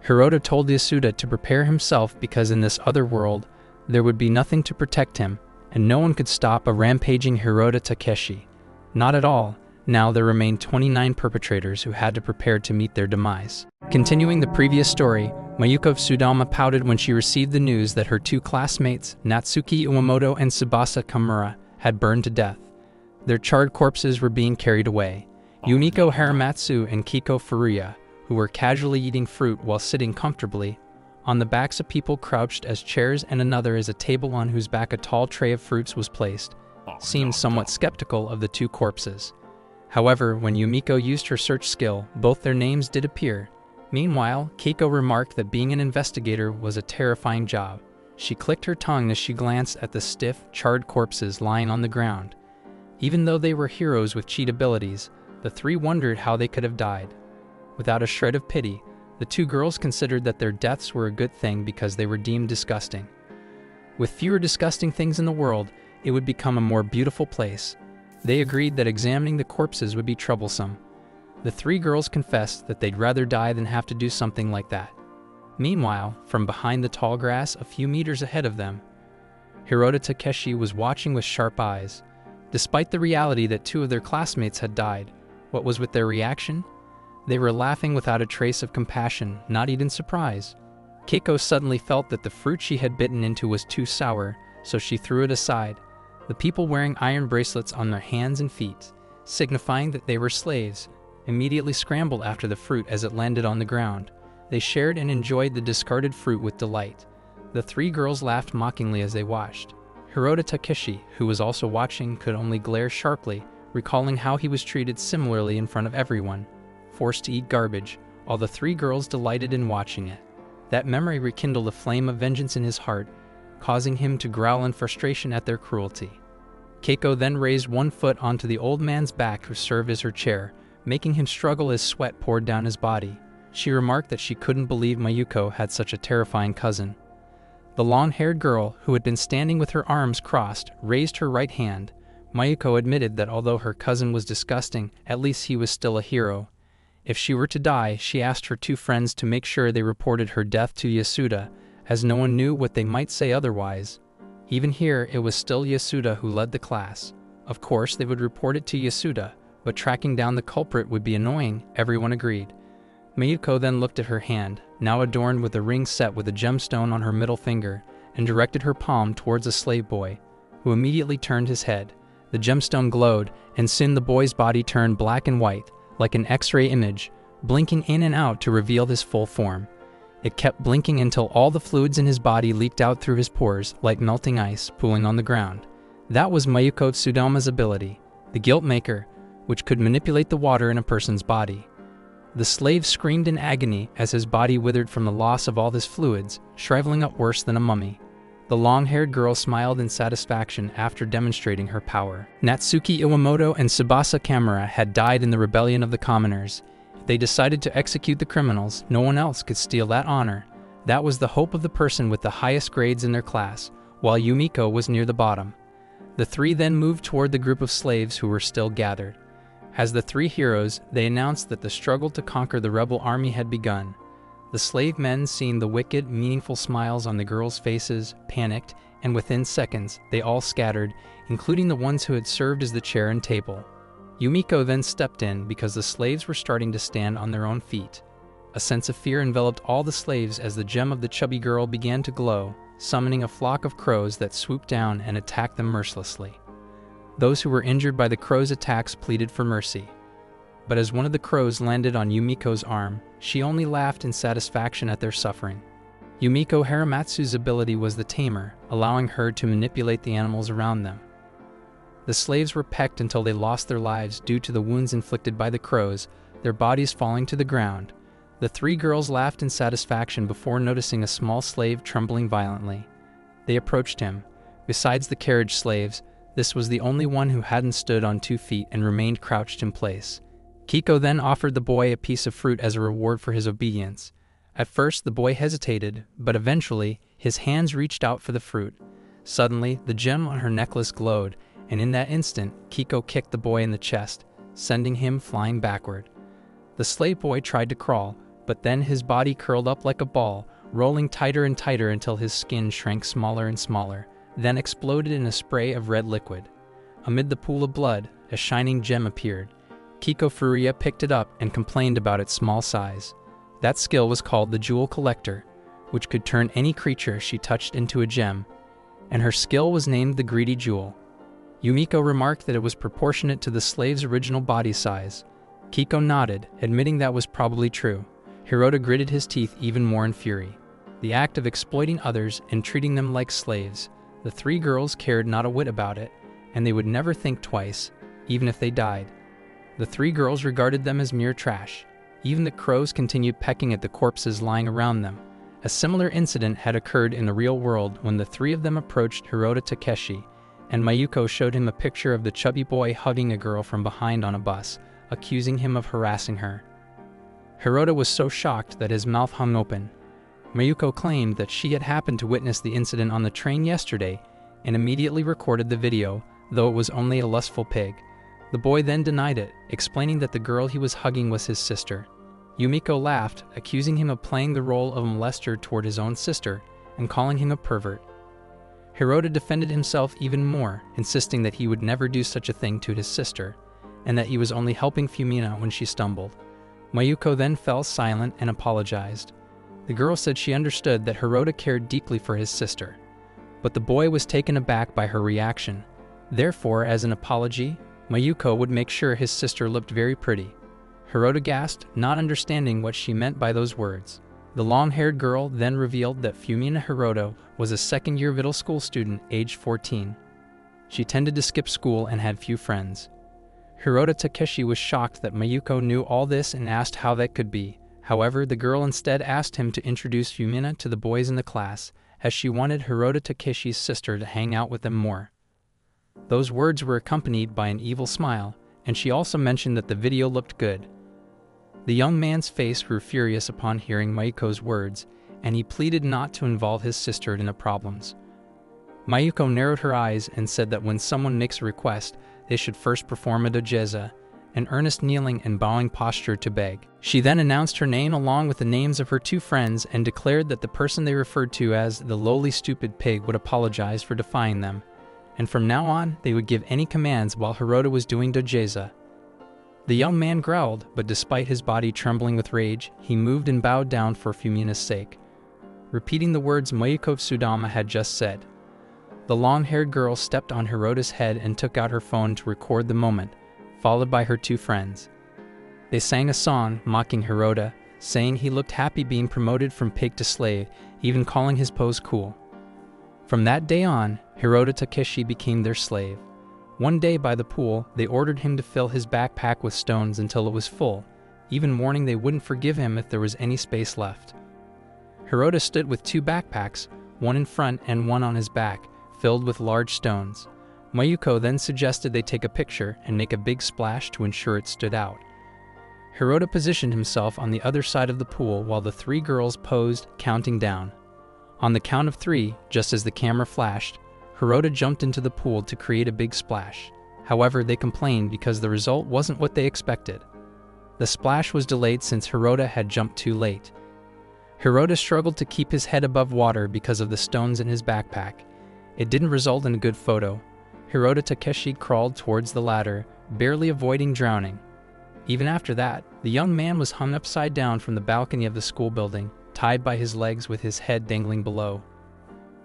Hirota told Yasuda to prepare himself because in this other world, there would be nothing to protect him, and no one could stop a rampaging Hirota Takeshi. Not at all. Now there remained 29 perpetrators who had to prepare to meet their demise. Continuing the previous story, Mayuko Tsutomu pouted when she received the news that her two classmates, Natsuki Iwamoto and Tsubasa Kamura, had burned to death. Their charred corpses were being carried away. Yumiko Haramatsu and Kiko Furuya, who were casually eating fruit while sitting comfortably, on the backs of people crouched as chairs and another as a table on whose back a tall tray of fruits was placed, seemed somewhat skeptical of the two corpses. However, when Yumiko used her search skill, both their names did appear. Meanwhile, Keiko remarked that being an investigator was a terrifying job. She clicked her tongue as she glanced at the stiff, charred corpses lying on the ground. Even though they were heroes with cheat abilities, the three wondered how they could have died. Without a shred of pity, the two girls considered that their deaths were a good thing because they were deemed disgusting. With fewer disgusting things in the world, it would become a more beautiful place. They agreed that examining the corpses would be troublesome. The three girls confessed that they'd rather die than have to do something like that. Meanwhile, from behind the tall grass a few meters ahead of them, Hirota Takeshi was watching with sharp eyes. Despite the reality that two of their classmates had died, what was with their reaction? They were laughing without a trace of compassion, not even surprise. Keiko suddenly felt that the fruit she had bitten into was too sour, so she threw it aside. The people wearing iron bracelets on their hands and feet, signifying that they were slaves, immediately scrambled after the fruit as it landed on the ground. They shared and enjoyed the discarded fruit with delight. The three girls laughed mockingly as they watched. Hirota Takeshi, who was also watching, could only glare sharply, recalling how he was treated similarly in front of everyone, forced to eat garbage, while the three girls delighted in watching it. That memory rekindled a flame of vengeance in his heart, causing him to growl in frustration at their cruelty. Keiko then raised one foot onto the old man's back to serve as her chair, making him struggle as sweat poured down his body. She remarked that she couldn't believe Mayuko had such a terrifying cousin. The long-haired girl, who had been standing with her arms crossed, raised her right hand. Mayuko admitted that although her cousin was disgusting, at least he was still a hero. If she were to die, she asked her two friends to make sure they reported her death to Yasuda, as no one knew what they might say otherwise. Even here, it was still Yasuda who led the class. Of course, they would report it to Yasuda, but tracking down the culprit would be annoying, everyone agreed. Mayuko then looked at her hand, now adorned with a ring set with a gemstone on her middle finger, and directed her palm towards a slave boy, who immediately turned his head. The gemstone glowed, and soon the boy's body turned black and white, like an X-ray image, blinking in and out to reveal his full form. It kept blinking until all the fluids in his body leaked out through his pores like melting ice pooling on the ground. That was Mayuko Tsutomu's ability, the guilt maker, which could manipulate the water in a person's body. The slave screamed in agony as his body withered from the loss of all his fluids, shriveling up worse than a mummy. The long-haired girl smiled in satisfaction after demonstrating her power. Natsuki Iwamoto and Tsubasa Kamura had died in the rebellion of the commoners. If they decided to execute the criminals, no one else could steal that honor. That was the hope of the person with the highest grades in their class, while Yumiko was near the bottom. The three then moved toward the group of slaves who were still gathered. As the three heroes, they announced that the struggle to conquer the rebel army had begun. The slave men, seeing the wicked, meaningful smiles on the girls' faces, panicked, and within seconds, they all scattered, including the ones who had served as the chair and table. Yumiko then stepped in because the slaves were starting to stand on their own feet. A sense of fear enveloped all the slaves as the gem of the chubby girl began to glow, summoning a flock of crows that swooped down and attacked them mercilessly. Those who were injured by the crows' attacks pleaded for mercy. But as one of the crows landed on Yumiko's arm, she only laughed in satisfaction at their suffering. Yumiko Haramatsu's ability was the tamer, allowing her to manipulate the animals around them. The slaves were pecked until they lost their lives due to the wounds inflicted by the crows, their bodies falling to the ground. The three girls laughed in satisfaction before noticing a small slave trembling violently. They approached him. Besides the carriage slaves, this was the only one who hadn't stood on 2 feet and remained crouched in place. Kiko then offered the boy a piece of fruit as a reward for his obedience. At first, the boy hesitated, but eventually, his hands reached out for the fruit. Suddenly, the gem on her necklace glowed, and in that instant, Kiko kicked the boy in the chest, sending him flying backward. The slave boy tried to crawl, but then his body curled up like a ball, rolling tighter and tighter until his skin shrank smaller and smaller, then exploded in a spray of red liquid. Amid the pool of blood, a shining gem appeared. Kiko Furuya picked it up and complained about its small size. That skill was called the Jewel Collector, which could turn any creature she touched into a gem, and her skill was named the Greedy Jewel. Yumiko remarked that it was proportionate to the slave's original body size. Kiko nodded, admitting that was probably true. Hirota gritted his teeth even more in fury. The act of exploiting others and treating them like slaves, the three girls cared not a whit about it, and they would never think twice, even if they died. The three girls regarded them as mere trash. Even the crows continued pecking at the corpses lying around them. A similar incident had occurred in the real world when the three of them approached Hirota Takeshi, and Mayuko showed him a picture of the chubby boy hugging a girl from behind on a bus, accusing him of harassing her. Hirota was so shocked that his mouth hung open. Mayuko claimed that she had happened to witness the incident on the train yesterday and immediately recorded the video, though it was only a lustful pig. The boy then denied it, explaining that the girl he was hugging was his sister. Yumiko laughed, accusing him of playing the role of a molester toward his own sister and calling him a pervert. Hirota defended himself even more, insisting that he would never do such a thing to his sister, and that he was only helping Fumina when she stumbled. Mayuko then fell silent and apologized. The girl said she understood that Hirota cared deeply for his sister, but the boy was taken aback by her reaction. Therefore, as an apology, Mayuko would make sure his sister looked very pretty. Hirota gasped, not understanding what she meant by those words. The long-haired girl then revealed that Fumina Hirota was a second-year middle school student aged 14. She tended to skip school and had few friends. Hirota Takeshi was shocked that Mayuko knew all this and asked how that could be. However, the girl instead asked him to introduce Fumina to the boys in the class, as she wanted Hirota Takeshi's sister to hang out with them more. Those words were accompanied by an evil smile, and she also mentioned that the video looked good. The young man's face grew furious upon hearing Mayuko's words, and he pleaded not to involve his sister in the problems. Mayuko narrowed her eyes and said that when someone makes a request, they should first perform a dojeza, an earnest kneeling and bowing posture to beg. She then announced her name along with the names of her two friends and declared that the person they referred to as the lowly stupid pig would apologize for defying them, and from now on they would give any commands while Hirota was doing dojeza. The young man growled, but despite his body trembling with rage, he moved and bowed down for Fumina's sake, repeating the words Mayuko Sudama had just said. The long-haired girl stepped on Hirota's head and took out her phone to record the moment, followed by her two friends. They sang a song mocking Hirota, saying he looked happy being promoted from pig to slave, even calling his pose cool. From that day on, Hirota Takeshi became their slave. One day by the pool, they ordered him to fill his backpack with stones until it was full, even warning they wouldn't forgive him if there was any space left. Hirota stood with two backpacks, one in front and one on his back, filled with large stones. Mayuko then suggested they take a picture and make a big splash to ensure it stood out. Hirota positioned himself on the other side of the pool while the three girls posed, counting down. On the count of 3, just as the camera flashed, Hirota jumped into the pool to create a big splash. However, they complained because the result wasn't what they expected. The splash was delayed since Hirota had jumped too late. Hirota struggled to keep his head above water because of the stones in his backpack. It didn't result in a good photo. Hirota Takeshi crawled towards the ladder, barely avoiding drowning. Even after that, the young man was hung upside down from the balcony of the school building, tied by his legs with his head dangling below.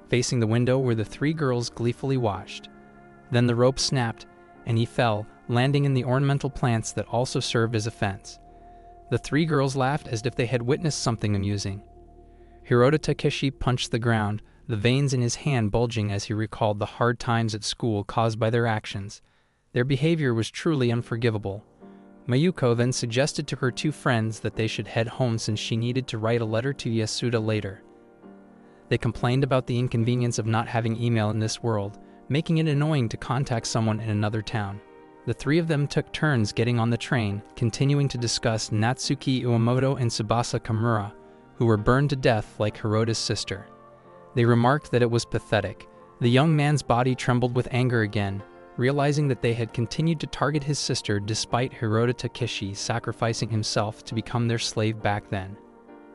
Facing the window where the three girls gleefully watched. Then the rope snapped, and he fell, landing in the ornamental plants that also served as a fence. The three girls laughed as if they had witnessed something amusing. Hirota Takeshi punched the ground, the veins in his hand bulging as he recalled the hard times at school caused by their actions. Their behavior was truly unforgivable. Mayuko then suggested to her two friends that they should head home since she needed to write a letter to Yasuda later. They complained about the inconvenience of not having email in this world, making it annoying to contact someone in another town. The three of them took turns getting on the train, continuing to discuss Natsuki Iwamoto and Tsubasa Kamura, who were burned to death like Hirota's sister. They remarked that it was pathetic. The young man's body trembled with anger again. realizing that they had continued to target his sister despite Hirota Takeshi sacrificing himself to become their slave back then.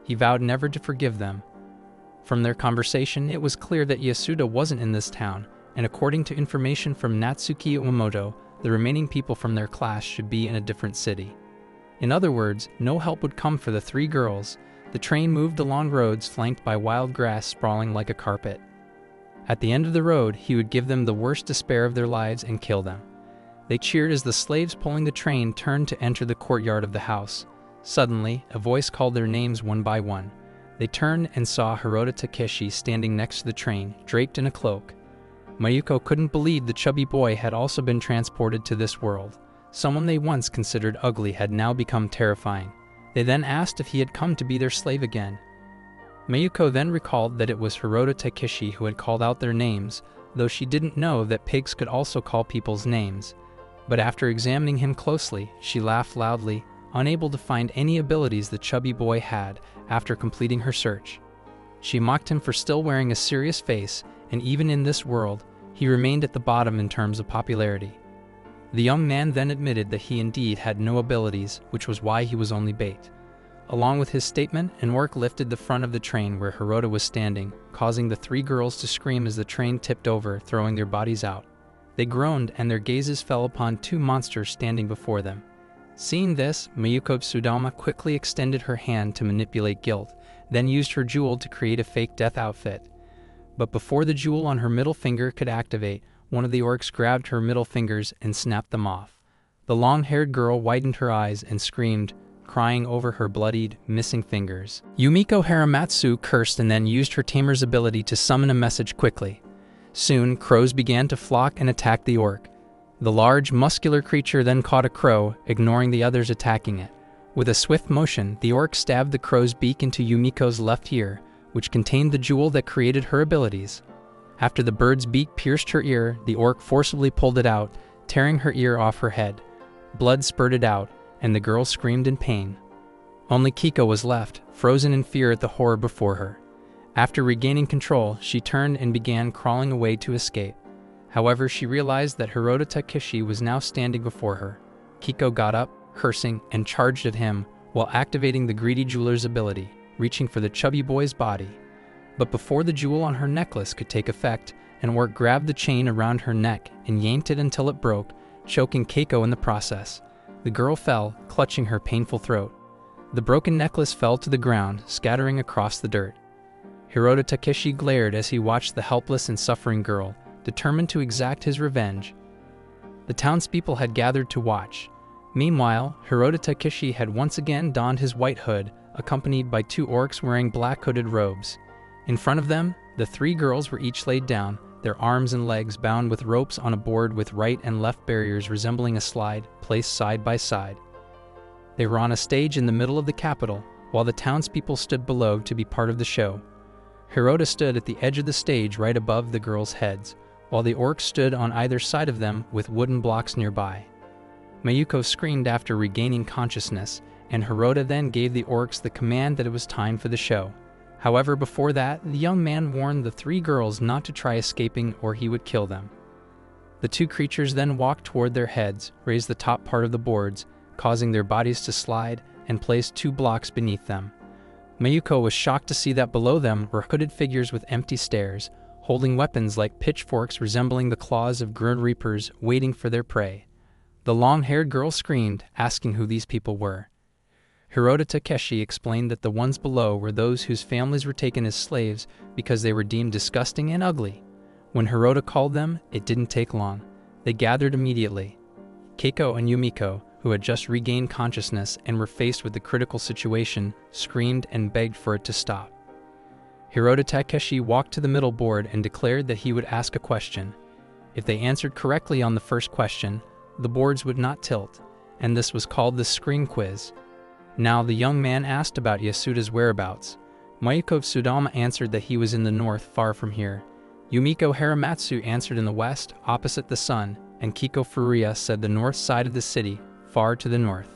He vowed never to forgive them. From their conversation, it was clear that Yasuda wasn't in this town, and according to information from Natsuki Uemoto, the remaining people from their class should be in a different city. In other words, no help would come for the three girls. The train moved along roads flanked by wild grass sprawling like a carpet. At the end of the road, he would give them the worst despair of their lives and kill them. They cheered as the slaves pulling the train turned to enter the courtyard of the house. Suddenly, a voice called their names one by one. They turned and saw Hirota Takeshi standing next to the train, draped in a cloak. Mayuko couldn't believe the chubby boy had also been transported to this world. Someone they once considered ugly had now become terrifying. They then asked if he had come to be their slave again. Mayuko then recalled that it was Hirota Takeshi who had called out their names, though she didn't know that pigs could also call people's names. But after examining him closely, she laughed loudly, unable to find any abilities the chubby boy had after completing her search. She mocked him for still wearing a serious face, and even in this world, he remained at the bottom in terms of popularity. The young man then admitted that he indeed had no abilities, which was why he was only bait. Along with his statement, an orc lifted the front of the train where Hirota was standing, causing the three girls to scream as the train tipped over, throwing their bodies out. They groaned, and their gazes fell upon two monsters standing before them. Seeing this, Mayuko Tsudama quickly extended her hand to manipulate guilt, then used her jewel to create a fake death outfit. But before the jewel on her middle finger could activate, one of the orcs grabbed her middle fingers and snapped them off. The long-haired girl widened her eyes and screamed, crying over her bloodied, missing fingers. Yumiko Haramatsu cursed and then used her tamer's ability to summon a message quickly. Soon, crows began to flock and attack the orc. The large, muscular creature then caught a crow, ignoring the others attacking it. With a swift motion, the orc stabbed the crow's beak into Yumiko's left ear, which contained the jewel that created her abilities. After the bird's beak pierced her ear, the orc forcibly pulled it out, tearing her ear off her head. Blood spurted out, and the girl screamed in pain. Only Kiko was left, frozen in fear at the horror before her. After regaining control, she turned and began crawling away to escape. However, she realized that Hirota Takeshi was now standing before her. Kiko got up, cursing, and charged at him, while activating the greedy jeweler's ability, reaching for the chubby boy's body. But before the jewel on her necklace could take effect, an orc grabbed the chain around her neck and yanked it until it broke, choking Keiko in the process. The girl fell, clutching her painful throat. The broken necklace fell to the ground, scattering across the dirt. Hirota Takeshi glared as he watched the helpless and suffering girl, determined to exact his revenge. The townspeople had gathered to watch. Meanwhile, Hirota Takeshi had once again donned his white hood, accompanied by two orcs wearing black hooded robes. In front of them, the three girls were each laid down, their arms and legs bound with ropes on a board with right and left barriers resembling a slide, placed side by side. They were on a stage in the middle of the capital, while the townspeople stood below to be part of the show. Hirota stood at the edge of the stage right above the girls' heads, while the orcs stood on either side of them with wooden blocks nearby. Mayuko screamed after regaining consciousness, and Hirota then gave the orcs the command that it was time for the show. However, before that, the young man warned the three girls not to try escaping or he would kill them. The two creatures then walked toward their heads, raised the top part of the boards, causing their bodies to slide, and placed 2 blocks beneath them. Mayuko was shocked to see that below them were hooded figures with empty stares, holding weapons like pitchforks resembling the claws of Grim Reapers waiting for their prey. The long-haired girl screamed, asking who these people were. Hirota Takeshi explained that the ones below were those whose families were taken as slaves because they were deemed disgusting and ugly. When Hirota called them, it didn't take long. They gathered immediately. Keiko and Yumiko, who had just regained consciousness and were faced with the critical situation, screamed and begged for it to stop. Hirota Takeshi walked to the middle board and declared that he would ask a question. If they answered correctly on the first question, the boards would not tilt, and this was called the screen quiz. Now the young man asked about Yasuda's whereabouts. Mayuko Tsudama answered that he was in the north, far from here. Yumiko Haramatsu answered in the west, opposite the sun, and Kiko Furuya said the north side of the city, far to the north.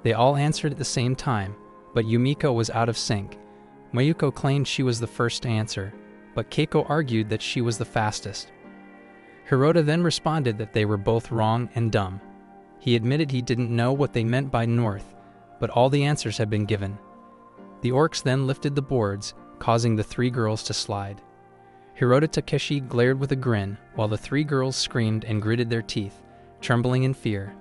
They all answered at the same time, but Yumiko was out of sync. Mayuko claimed she was the first to answer, but Keiko argued that she was the fastest. Hirota then responded that they were both wrong and dumb. He admitted he didn't know what they meant by north, but all the answers had been given. The orcs then lifted the boards, causing the three girls to slide. Hirota Takeshi glared with a grin, while the three girls screamed and gritted their teeth, trembling in fear.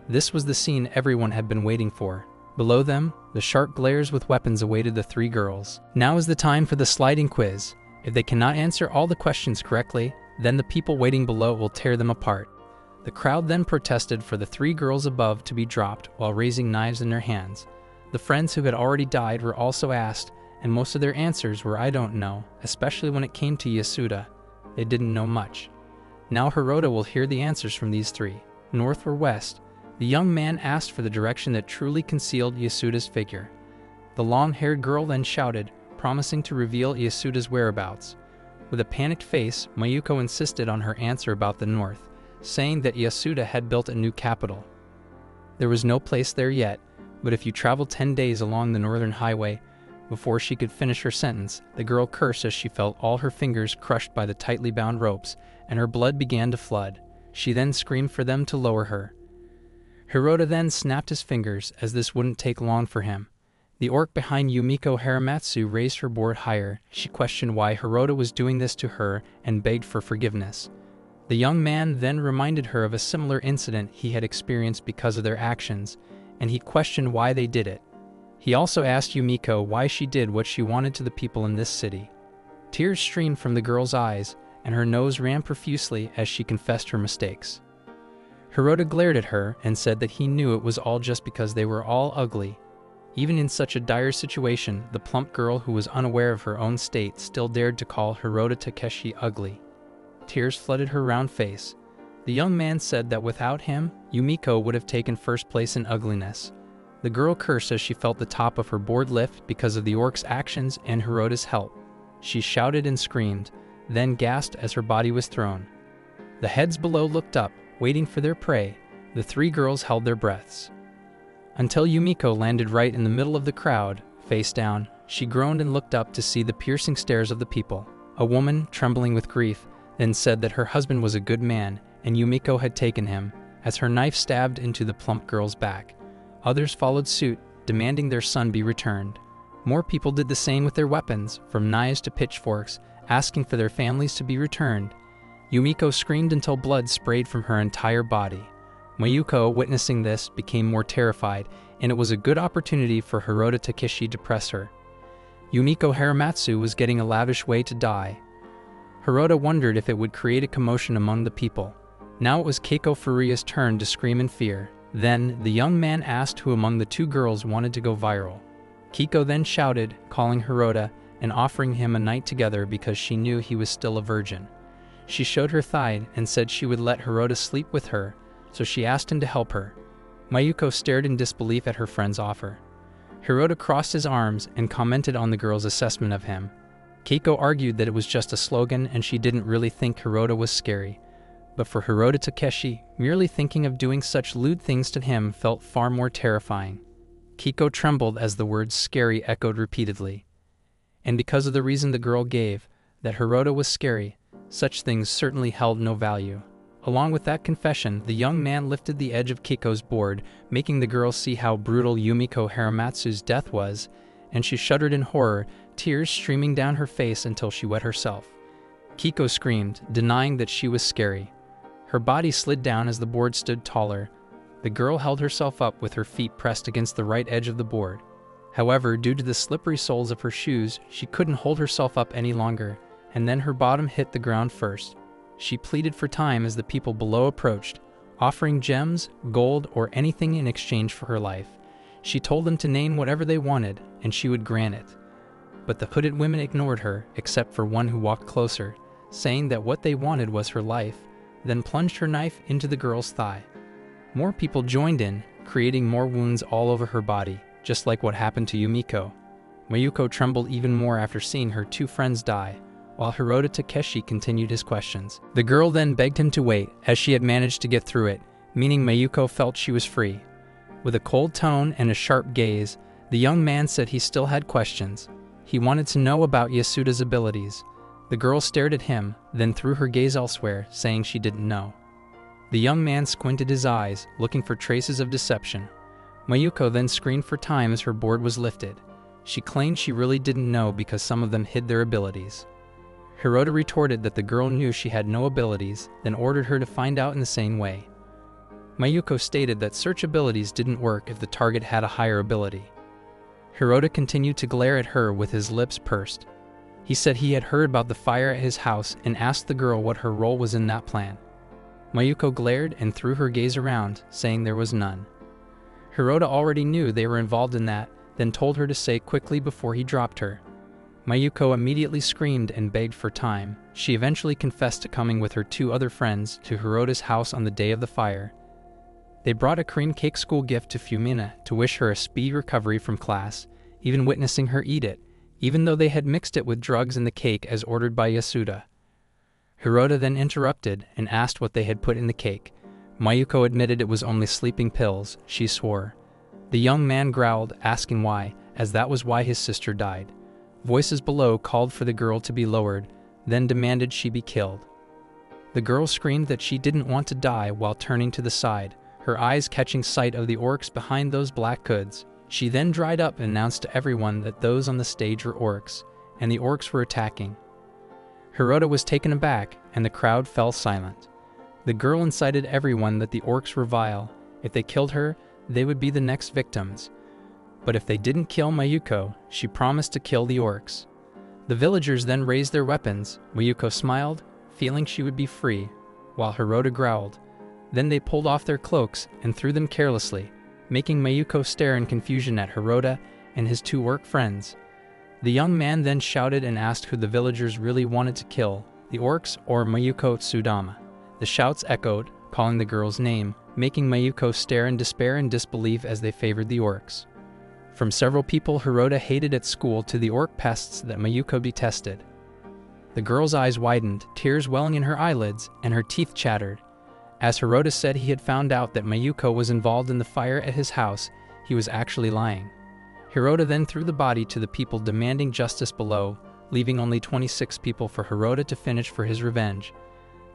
This was the scene everyone had been waiting for. Below them, the sharp glares with weapons awaited the three girls. Now is the time for the sliding quiz. If they cannot answer all the questions correctly, then the people waiting below will tear them apart. The crowd then protested for the three girls above to be dropped while raising knives in their hands. The friends who had already died were also asked, and most of their answers were "I don't know," especially when it came to Yasuda. They didn't know much. Now Hirota will hear the answers from these three. North or west? The young man asked for the direction that truly concealed Yasuda's figure. The long-haired girl then shouted, promising to reveal Yasuda's whereabouts. With a panicked face, Mayuko insisted on her answer about the north, saying that Yasuda had built a new capital. There was no place there yet, but if you travel 10 days along the northern highway. Before she could finish her sentence, the girl cursed as she felt all her fingers crushed by the tightly bound ropes, and her blood began to flood. She then screamed for them to lower her. Hirota then snapped his fingers, as this wouldn't take long for him. The orc behind Yumiko Haramatsu raised her board higher. She questioned why Hirota was doing this to her and begged for forgiveness. The young man then reminded her of a similar incident he had experienced because of their actions, and he questioned why they did it. He also asked Yumiko why she did what she wanted to the people in this city. Tears streamed from the girl's eyes, and her nose ran profusely as she confessed her mistakes. Hirota glared at her and said that he knew it was all just because they were all ugly. Even in such a dire situation, the plump girl who was unaware of her own state still dared to call Hirota Takeshi ugly. Tears flooded her round face. The young man said that without him, Yumiko would have taken first place in ugliness. The girl cursed as she felt the top of her board lift because of the orc's actions and Hirota's help. She shouted and screamed, then gasped as her body was thrown. The heads below looked up, waiting for their prey. The three girls held their breaths. Until Yumiko landed right in the middle of the crowd, face down. She groaned and looked up to see the piercing stares of the people. A woman, trembling with grief, then said that her husband was a good man, and Yumiko had taken him, as her knife stabbed into the plump girl's back. Others followed suit, demanding their son be returned. More people did the same with their weapons, from knives to pitchforks, asking for their families to be returned. Yumiko screamed until blood sprayed from her entire body. Mayuko, witnessing this, became more terrified, and it was a good opportunity for Hirota Takeshi to press her. Yumiko Haramatsu was getting a lavish way to die. Hirota wondered if it would create a commotion among the people. Now it was Keiko Furia's turn to scream in fear. Then, the young man asked who among the two girls wanted to go viral. Keiko then shouted, calling Hirota and offering him a night together because she knew he was still a virgin. She showed her thigh and said she would let Hirota sleep with her, so she asked him to help her. Mayuko stared in disbelief at her friend's offer. Hirota crossed his arms and commented on the girl's assessment of him. Keiko argued that it was just a slogan and she didn't really think Hirota was scary. But for Hirota Takeshi, merely thinking of doing such lewd things to him felt far more terrifying. Keiko trembled as the words scary echoed repeatedly. And because of the reason the girl gave, that Hirota was scary, such things certainly held no value. Along with that confession, the young man lifted the edge of Keiko's board, making the girl see how brutal Yumiko Haramatsu's death was, and she shuddered in horror, tears streaming down her face until she wet herself. Keiko screamed, denying that she was scary. Her body slid down as the board stood taller. The girl held herself up with her feet pressed against the right edge of the board. However, due to the slippery soles of her shoes, she couldn't hold herself up any longer, and then her bottom hit the ground first. She pleaded for time as the people below approached, offering gems, gold, or anything in exchange for her life. She told them to name whatever they wanted, and she would grant it. But the hooded women ignored her, except for one who walked closer, saying that what they wanted was her life, then plunged her knife into the girl's thigh. More people joined in, creating more wounds all over her body, just like what happened to Yumiko. Mayuko trembled even more after seeing her two friends die, while Hirota Takeshi continued his questions. The girl then begged him to wait, as she had managed to get through it, meaning Mayuko felt she was free. With a cold tone and a sharp gaze, the young man said he still had questions. He wanted to know about Yasuda's abilities. The girl stared at him, then threw her gaze elsewhere, saying she didn't know. The young man squinted his eyes, looking for traces of deception. Mayuko then screamed for time as her board was lifted. She claimed she really didn't know because some of them hid their abilities. Hirota retorted that the girl knew she had no abilities, then ordered her to find out in the same way. Mayuko stated that search abilities didn't work if the target had a higher ability. Hirota continued to glare at her with his lips pursed. He said he had heard about the fire at his house and asked the girl what her role was in that plan. Mayuko glared and threw her gaze around, saying there was none. Hirota already knew they were involved in that, then told her to say quickly before he dropped her. Mayuko immediately screamed and begged for time. She eventually confessed to coming with her 2 other friends to Hirota's house on the day of the fire. They brought a cream cake school gift to Fumina to wish her a speedy recovery from class, even witnessing her eat it, even though they had mixed it with drugs in the cake as ordered by Yasuda. Hirota then interrupted and asked what they had put in the cake. Mayuko admitted it was only sleeping pills. She swore. The young man growled, asking why, as that was why his sister died. Voices below called for the girl to be lowered, then demanded she be killed. The girl screamed that she didn't want to die while turning to the side, her eyes catching sight of the orcs behind those black hoods. She then dried up and announced to everyone that those on the stage were orcs, and the orcs were attacking. Hirota was taken aback, and the crowd fell silent. The girl incited everyone that the orcs were vile. If they killed her, they would be the next victims. But if they didn't kill Mayuko, she promised to kill the orcs. The villagers then raised their weapons. Mayuko smiled, feeling she would be free, while Hirota growled. Then they pulled off their cloaks and threw them carelessly, making Mayuko stare in confusion at Hirota and his 2 orc friends. The young man then shouted and asked who the villagers really wanted to kill, the orcs or Mayuko Tsudama. The shouts echoed, calling the girl's name, making Mayuko stare in despair and disbelief as they favored the orcs. From several people Hirota hated at school to the orc pests that Mayuko detested. The girl's eyes widened, tears welling in her eyelids, and her teeth chattered. As Hirota said he had found out that Mayuko was involved in the fire at his house, he was actually lying. Hirota then threw the body to the people demanding justice below, leaving only 26 people for Hirota to finish for his revenge.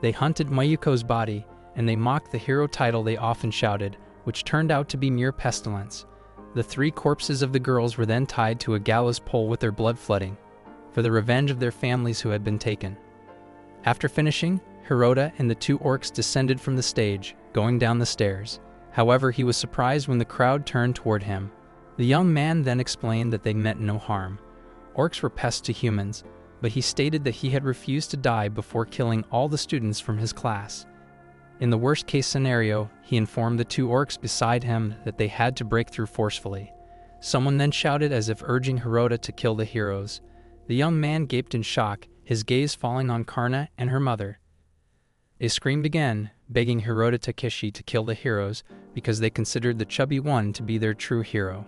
They hunted Mayuko's body, and they mocked the hero title they often shouted, which turned out to be mere pestilence. The 3 corpses of the girls were then tied to a gallows pole with their blood flooding, for the revenge of their families who had been taken. After finishing, Hirota and the 2 orcs descended from the stage, going down the stairs. However, he was surprised when the crowd turned toward him. The young man then explained that they meant no harm. Orcs were pests to humans, but he stated that he had refused to die before killing all the students from his class. In the worst-case scenario, he informed the 2 orcs beside him that they had to break through forcefully. Someone then shouted as if urging Hirota to kill the heroes. The young man gaped in shock, his gaze falling on Karna and her mother. They screamed again, begging Hirota Takeshi to kill the heroes because they considered the chubby one to be their true hero.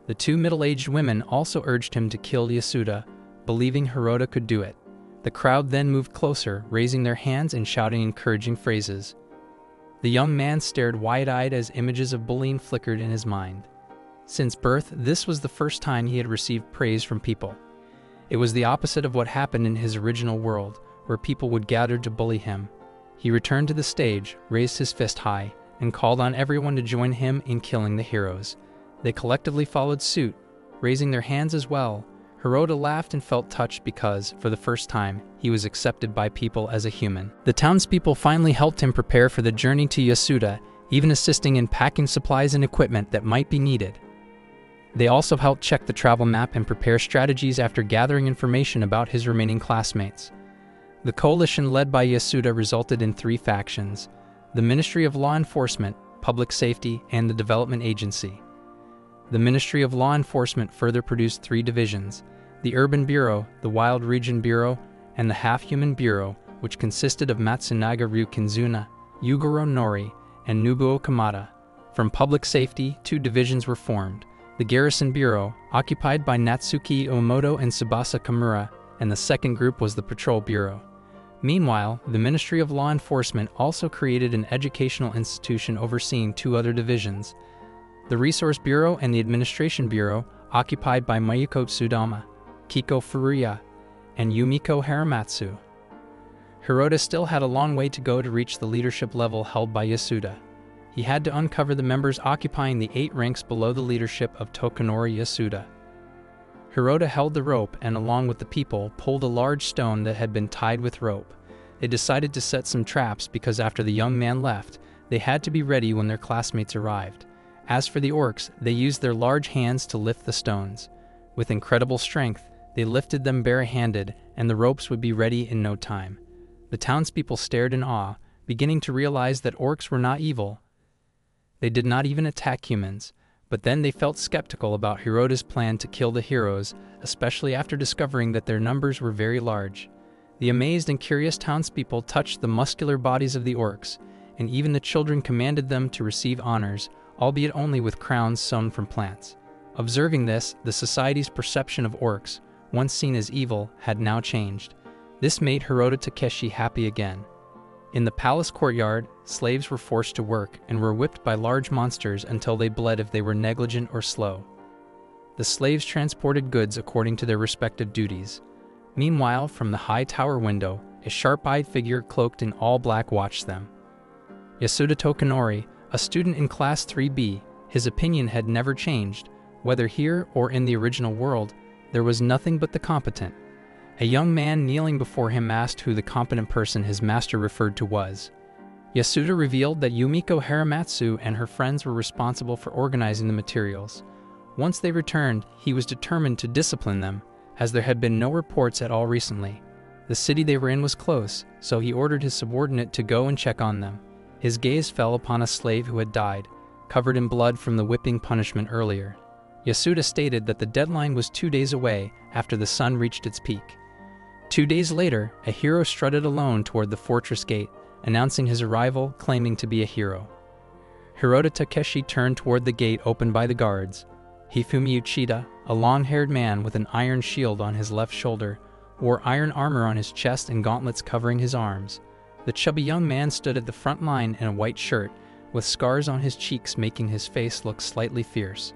The 2 middle-aged women also urged him to kill Yasuda, believing Hirota could do it. The crowd then moved closer, raising their hands and shouting encouraging phrases. The young man stared wide-eyed as images of bullying flickered in his mind. Since birth, this was the first time he had received praise from people. It was the opposite of what happened in his original world, where people would gather to bully him. He returned to the stage, raised his fist high, and called on everyone to join him in killing the heroes. They collectively followed suit, raising their hands as well. Hirota laughed and felt touched because, for the first time, he was accepted by people as a human. The townspeople finally helped him prepare for the journey to Yasuda, even assisting in packing supplies and equipment that might be needed. They also helped check the travel map and prepare strategies after gathering information about his remaining classmates. The coalition led by Yasuda resulted in 3 factions: the Ministry of Law Enforcement, Public Safety, and the Development Agency. The Ministry of Law Enforcement further produced 3 divisions: the Urban Bureau, the Wild Region Bureau, and the Half-Human Bureau, which consisted of Matsunaga Ryukinzuna, Yugoro Nori, and Nobuo Kamada. From Public Safety, 2 divisions were formed: the Garrison Bureau, occupied by Natsuki Omoto and Tsubasa Kamura, and the second group was the Patrol Bureau. Meanwhile, the Ministry of Law Enforcement also created an educational institution overseeing 2 other divisions: the Resource Bureau and the Administration Bureau, occupied by Mayuko Tsudama, Kiko Furuya, and Yumiko Haramatsu. Hirota still had a long way to go to reach the leadership level held by Yasuda. He had to uncover the members occupying the 8 ranks below the leadership of Tokunori Yasuda. Hirota held the rope and, along with the people, pulled a large stone that had been tied with rope. They decided to set some traps because after the young man left, they had to be ready when their classmates arrived. As for the orcs, they used their large hands to lift the stones. With incredible strength, they lifted them bare-handed, and the ropes would be ready in no time. The townspeople stared in awe, beginning to realize that orcs were not evil. They did not even attack humans, but then they felt skeptical about Hirota's plan to kill the heroes, especially after discovering that their numbers were very large. The amazed and curious townspeople touched the muscular bodies of the orcs, and even the children commanded them to receive honors, albeit only with crowns sewn from plants. Observing this, the society's perception of orcs, once seen as evil, had now changed. This made Hirota Takeshi happy again. In the palace courtyard, slaves were forced to work and were whipped by large monsters until they bled if they were negligent or slow. The slaves transported goods according to their respective duties. Meanwhile, from the high tower window, a sharp-eyed figure cloaked in all black watched them. Yasuda Tokunori, a student in Class 3B, his opinion had never changed. Whether here or in the original world, there was nothing but the competent. A young man kneeling before him asked who the competent person his master referred to was. Yasuda revealed that Yumiko Haramatsu and her friends were responsible for organizing the materials. Once they returned, he was determined to discipline them, as there had been no reports at all recently. The city they were in was close, so he ordered his subordinate to go and check on them. His gaze fell upon a slave who had died, covered in blood from the whipping punishment earlier. Yasuda stated that the deadline was 2 days away after the sun reached its peak. 2 days later, a hero strutted alone toward the fortress gate, announcing his arrival, claiming to be a hero. Hirota Takeshi turned toward the gate opened by the guards. Hifumi Uchida, a long-haired man with an iron shield on his left shoulder, wore iron armor on his chest and gauntlets covering his arms. The chubby young man stood at the front line in a white shirt, with scars on his cheeks making his face look slightly fierce.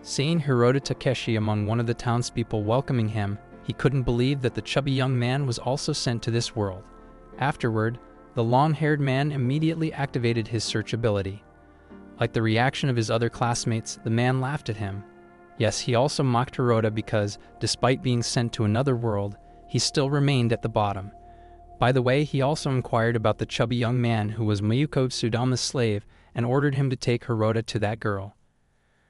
Seeing Hirota Takeshi among one of the townspeople welcoming him, he couldn't believe that the chubby young man was also sent to this world. Afterward, the long-haired man immediately activated his search ability. Like the reaction of his other classmates, the man laughed at him. Yes, he also mocked Hirota because, despite being sent to another world, he still remained at the bottom. By the way, he also inquired about the chubby young man who was Mayuko Tsudama's slave and ordered him to take Hirota to that girl.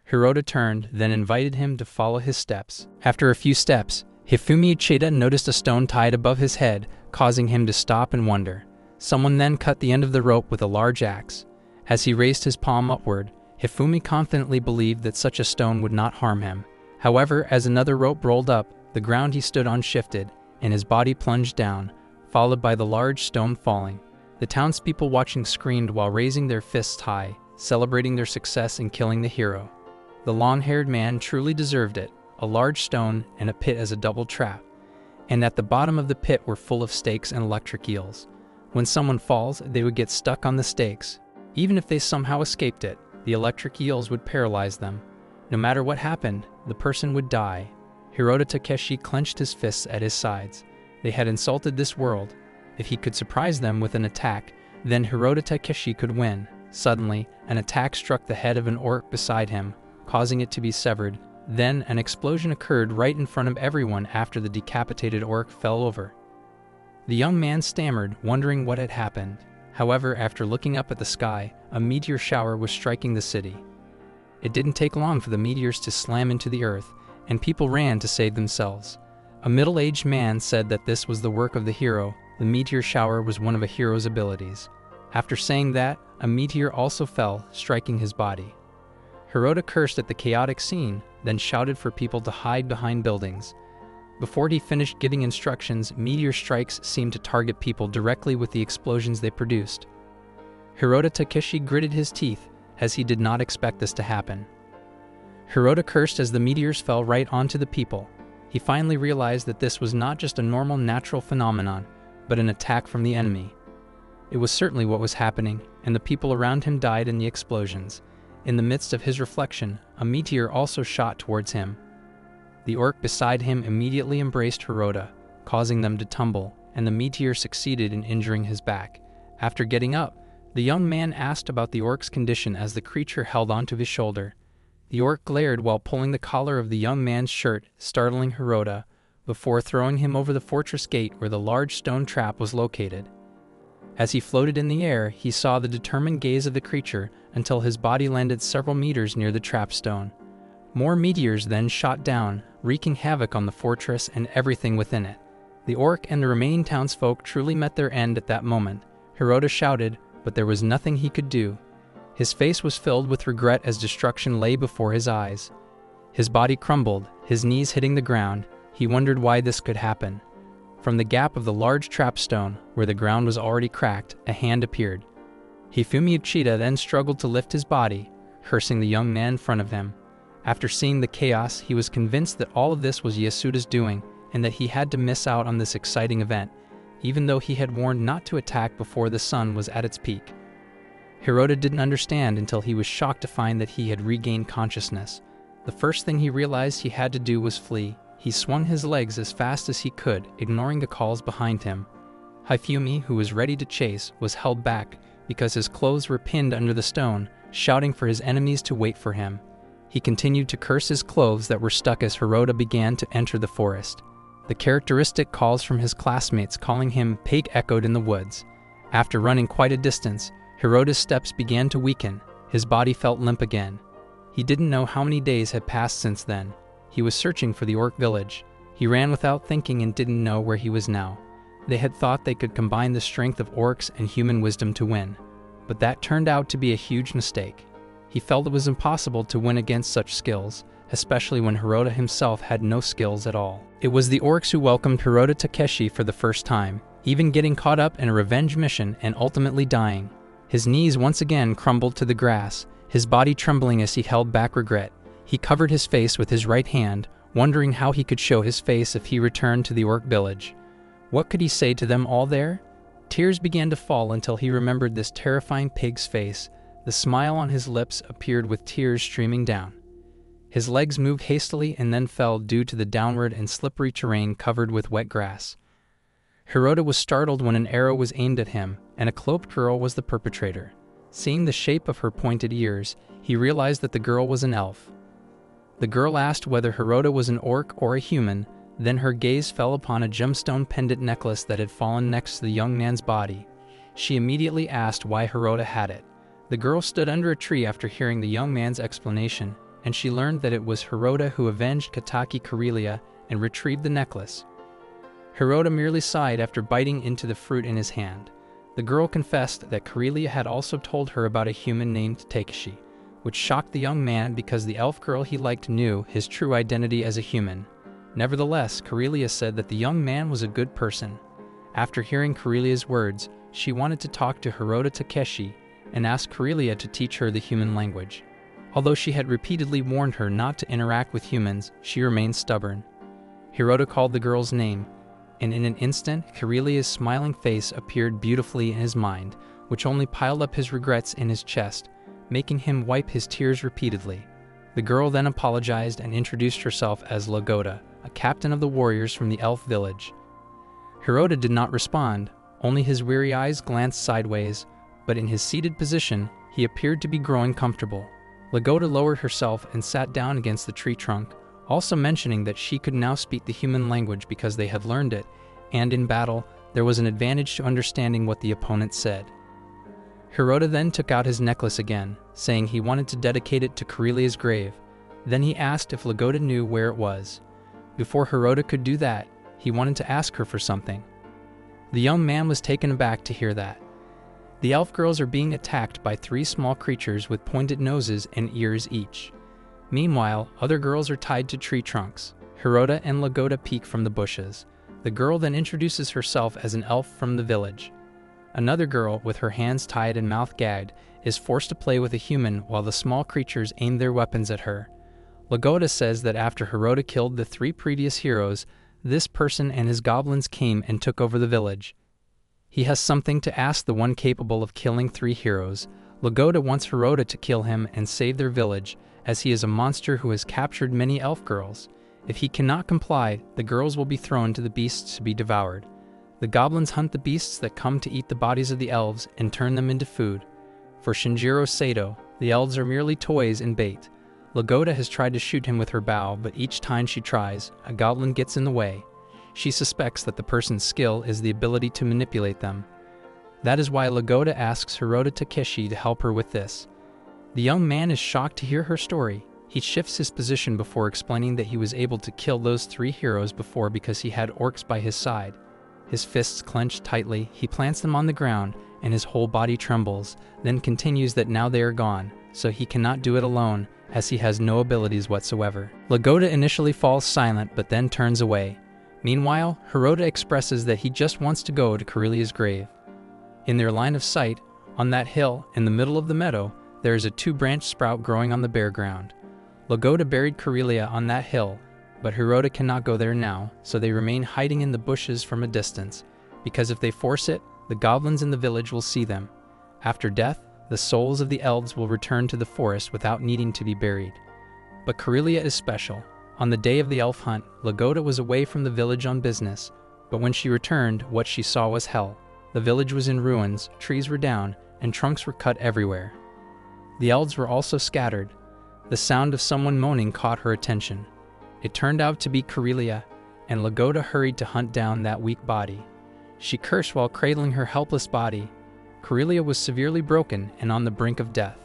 Hirota turned, then invited him to follow his steps. After a few steps, Hifumi Uchida noticed a stone tied above his head, causing him to stop and wonder. Someone then cut the end of the rope with a large axe. As he raised his palm upward, Hifumi confidently believed that such a stone would not harm him. However, as another rope rolled up, the ground he stood on shifted, and his body plunged down, followed by the large stone falling. The townspeople watching screamed while raising their fists high, celebrating their success in killing the hero. The long-haired man truly deserved it, a large stone and a pit as a double trap. And at the bottom of the pit were full of stakes and electric eels. When someone falls, they would get stuck on the stakes. Even if they somehow escaped it, the electric eels would paralyze them. No matter what happened, the person would die. Hirota Takeshi clenched his fists at his sides. They had insulted this world. If he could surprise them with an attack, then Hirota Takeshi could win. Suddenly, an attack struck the head of an orc beside him, causing it to be severed. Then, an explosion occurred right in front of everyone after the decapitated orc fell over. The young man stammered, wondering what had happened. However, after looking up at the sky, a meteor shower was striking the city. It didn't take long for the meteors to slam into the earth, and people ran to save themselves. A middle-aged man said that this was the work of the hero. The meteor shower was one of a hero's abilities. After saying that, a meteor also fell, striking his body. Hirota cursed at the chaotic scene, then shouted for people to hide behind buildings. Before he finished giving instructions, meteor strikes seemed to target people directly with the explosions they produced. Hirota Takeshi gritted his teeth, as he did not expect this to happen. Hirota cursed as the meteors fell right onto the people. He finally realized that this was not just a normal natural phenomenon, but an attack from the enemy. It was certainly what was happening, and the people around him died in the explosions. In the midst of his reflection, a meteor also shot towards him. The orc beside him immediately embraced Hirota, causing them to tumble, and the meteor succeeded in injuring his back. After getting up, the young man asked about the orc's condition as the creature held onto his shoulder. The orc glared while pulling the collar of the young man's shirt, startling Hirota, before throwing him over the fortress gate where the large stone trap was located. As he floated in the air, he saw the determined gaze of the creature until his body landed several meters near the trap stone. More meteors then shot down, wreaking havoc on the fortress and everything within it. The orc and the remaining townsfolk truly met their end at that moment. Hirota shouted, but there was nothing he could do. His face was filled with regret as destruction lay before his eyes. His body crumbled, his knees hitting the ground. He wondered why this could happen. From the gap of the large trapstone, where the ground was already cracked, a hand appeared. Hifumi Uchida then struggled to lift his body, cursing the young man in front of him. After seeing the chaos, he was convinced that all of this was Yasuda's doing, and that he had to miss out on this exciting event, even though he had warned not to attack before the sun was at its peak. Hirota didn't understand until he was shocked to find that he had regained consciousness. The first thing he realized he had to do was flee. He swung his legs as fast as he could, ignoring the calls behind him. Hifumi, who was ready to chase, was held back because his clothes were pinned under the stone, shouting for his enemies to wait for him. He continued to curse his clothes that were stuck as Hirota began to enter the forest. The characteristic calls from his classmates calling him pig echoed in the woods. After running quite a distance, Hirota's steps began to weaken. His body felt limp again. He didn't know how many days had passed since then. He was searching for the orc village. He ran without thinking and didn't know where he was now. They had thought they could combine the strength of orcs and human wisdom to win, but that turned out to be a huge mistake. He felt it was impossible to win against such skills, especially when Hirota himself had no skills at all. It was the orcs who welcomed Hirota Takeshi for the first time, even getting caught up in a revenge mission and ultimately dying. His knees once again crumbled to the grass, his body trembling as he held back regret. He covered his face with his right hand, wondering how he could show his face if he returned to the orc village. What could he say to them all there? Tears began to fall until he remembered this terrifying pig's face. The smile on his lips appeared with tears streaming down. His legs moved hastily and then fell due to the downward and slippery terrain covered with wet grass. Hirota was startled when an arrow was aimed at him, and a cloaked girl was the perpetrator. Seeing the shape of her pointed ears, he realized that the girl was an elf. The girl asked whether Hirota was an orc or a human, then her gaze fell upon a gemstone pendant necklace that had fallen next to the young man's body. She immediately asked why Hirota had it. The girl stood under a tree after hearing the young man's explanation, and she learned that it was Hirota who avenged Kataki Karelia and retrieved the necklace. Hirota merely sighed after biting into the fruit in his hand. The girl confessed that Karelia had also told her about a human named Takeshi, which shocked the young man because the elf girl he liked knew his true identity as a human. Nevertheless, Karelia said that the young man was a good person. After hearing Karelia's words, she wanted to talk to Hirota Takeshi and asked Karelia to teach her the human language. Although she had repeatedly warned her not to interact with humans, she remained stubborn. Hirota called the girl's name, and in an instant, Karelia's smiling face appeared beautifully in his mind, which only piled up his regrets in his chest, making him wipe his tears repeatedly. The girl then apologized and introduced herself as Lagoda, a captain of the warriors from the elf village. Hirota did not respond, only his weary eyes glanced sideways, but in his seated position, he appeared to be growing comfortable. Lagoda lowered herself and sat down against the tree trunk, also mentioning that she could now speak the human language because they had learned it, and in battle, there was an advantage to understanding what the opponent said. Hirota then took out his necklace again, saying he wanted to dedicate it to Karelia's grave. Then he asked if Lagoda knew where it was. Before Hirota could do that, he wanted to ask her for something. The young man was taken aback to hear that. The elf girls are being attacked by 3 small creatures with pointed noses and ears each. Meanwhile, other girls are tied to tree trunks. Hirota and Lagoda peek from the bushes. The girl then introduces herself as an elf from the village. Another girl, with her hands tied and mouth gagged, is forced to play with a human while the small creatures aim their weapons at her. Lagoda says that after Hirota killed the 3 previous heroes, this person and his goblins came and took over the village. He has something to ask the one capable of killing 3 heroes. Lagoda wants Hirota to kill him and save their village, as he is a monster who has captured many elf girls. If he cannot comply, the girls will be thrown to the beasts to be devoured. The goblins hunt the beasts that come to eat the bodies of the elves and turn them into food. For Shinjiro Sato, the elves are merely toys and bait. Lagoda has tried to shoot him with her bow, but each time she tries, a goblin gets in the way. She suspects that the person's skill is the ability to manipulate them. That is why Lagoda asks Hirota Takeshi to help her with this. The young man is shocked to hear her story. He shifts his position before explaining that he was able to kill those 3 heroes before because he had orcs by his side. His fists clenched tightly, he plants them on the ground, and his whole body trembles, then continues that now they are gone, so he cannot do it alone, as he has no abilities whatsoever. Lagoda initially falls silent, but then turns away. Meanwhile, Hirota expresses that he just wants to go to Carelia's grave. In their line of sight, on that hill, in the middle of the meadow, there is a 2-branched sprout growing on the bare ground. Lagoda buried Carelia on that hill, but Hirota cannot go there now, so they remain hiding in the bushes from a distance, because if they force it, the goblins in the village will see them. After death, the souls of the elves will return to the forest without needing to be buried. But Carelia is special. On the day of the elf hunt, Lagoda was away from the village on business, but when she returned, what she saw was hell. The village was in ruins, trees were down, and trunks were cut everywhere. The elves were also scattered. The sound of someone moaning caught her attention. It turned out to be Carelia, and Lagoda hurried to hunt down that weak body. She cursed while cradling her helpless body. Carelia was severely broken and on the brink of death.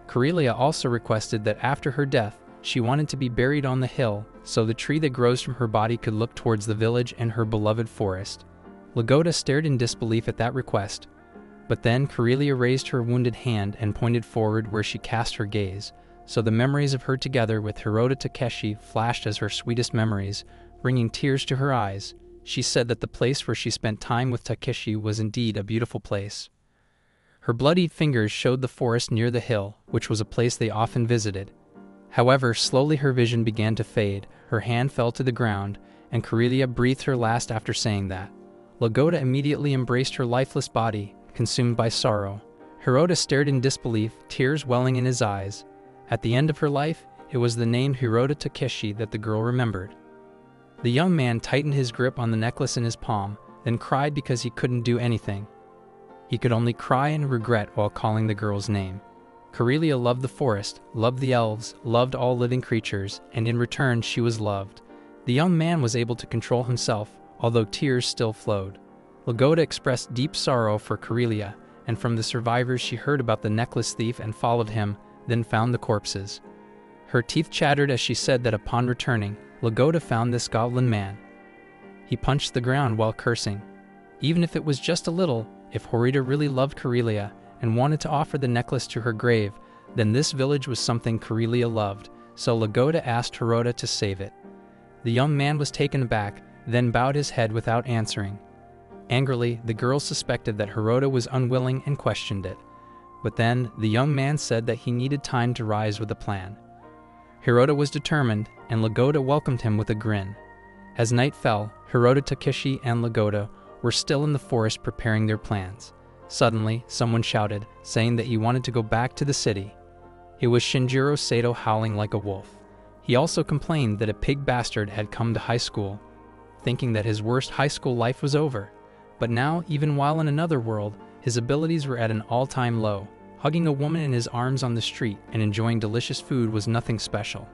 Carelia also requested that after her death, she wanted to be buried on the hill, so the tree that grows from her body could look towards the village and her beloved forest. Lagoda stared in disbelief at that request, but then Carelia raised her wounded hand and pointed forward where she cast her gaze, so the memories of her together with Hirota Takeshi flashed as her sweetest memories, bringing tears to her eyes. She said that the place where she spent time with Takeshi was indeed a beautiful place. Her bloodied fingers showed the forest near the hill, which was a place they often visited. However, slowly her vision began to fade, her hand fell to the ground, and Carelia breathed her last after saying that. Lagoda immediately embraced her lifeless body, consumed by sorrow. Hirota stared in disbelief, tears welling in his eyes. At the end of her life, it was the name Hirota Takeshi that the girl remembered. The young man tightened his grip on the necklace in his palm, then cried because he couldn't do anything. He could only cry and regret while calling the girl's name. Carelia loved the forest, loved the elves, loved all living creatures, and in return she was loved. The young man was able to control himself, although tears still flowed. Lagoda expressed deep sorrow for Carelia, and from the survivors she heard about the necklace thief and followed him, then found the corpses. Her teeth chattered as she said that upon returning, Lagoda found this goblin man. He punched the ground while cursing. Even if it was just a little, if Horita really loved Carelia and wanted to offer the necklace to her grave, then this village was something Carelia loved, so Lagoda asked Hirota to save it. The young man was taken aback, then bowed his head without answering. Angrily, the girl suspected that Hirota was unwilling and questioned it. But then, the young man said that he needed time to rise with a plan. Hirota was determined, and Lagoda welcomed him with a grin. As night fell, Hirota Takeshi and Lagoda were still in the forest preparing their plans. Suddenly, someone shouted, saying that he wanted to go back to the city. It was Shinjiro Sato howling like a wolf. He also complained that a pig bastard had come to high school, thinking that his worst high school life was over. But now, even while in another world, his abilities were at an all-time low. Hugging a woman in his arms on the street and enjoying delicious food was nothing special.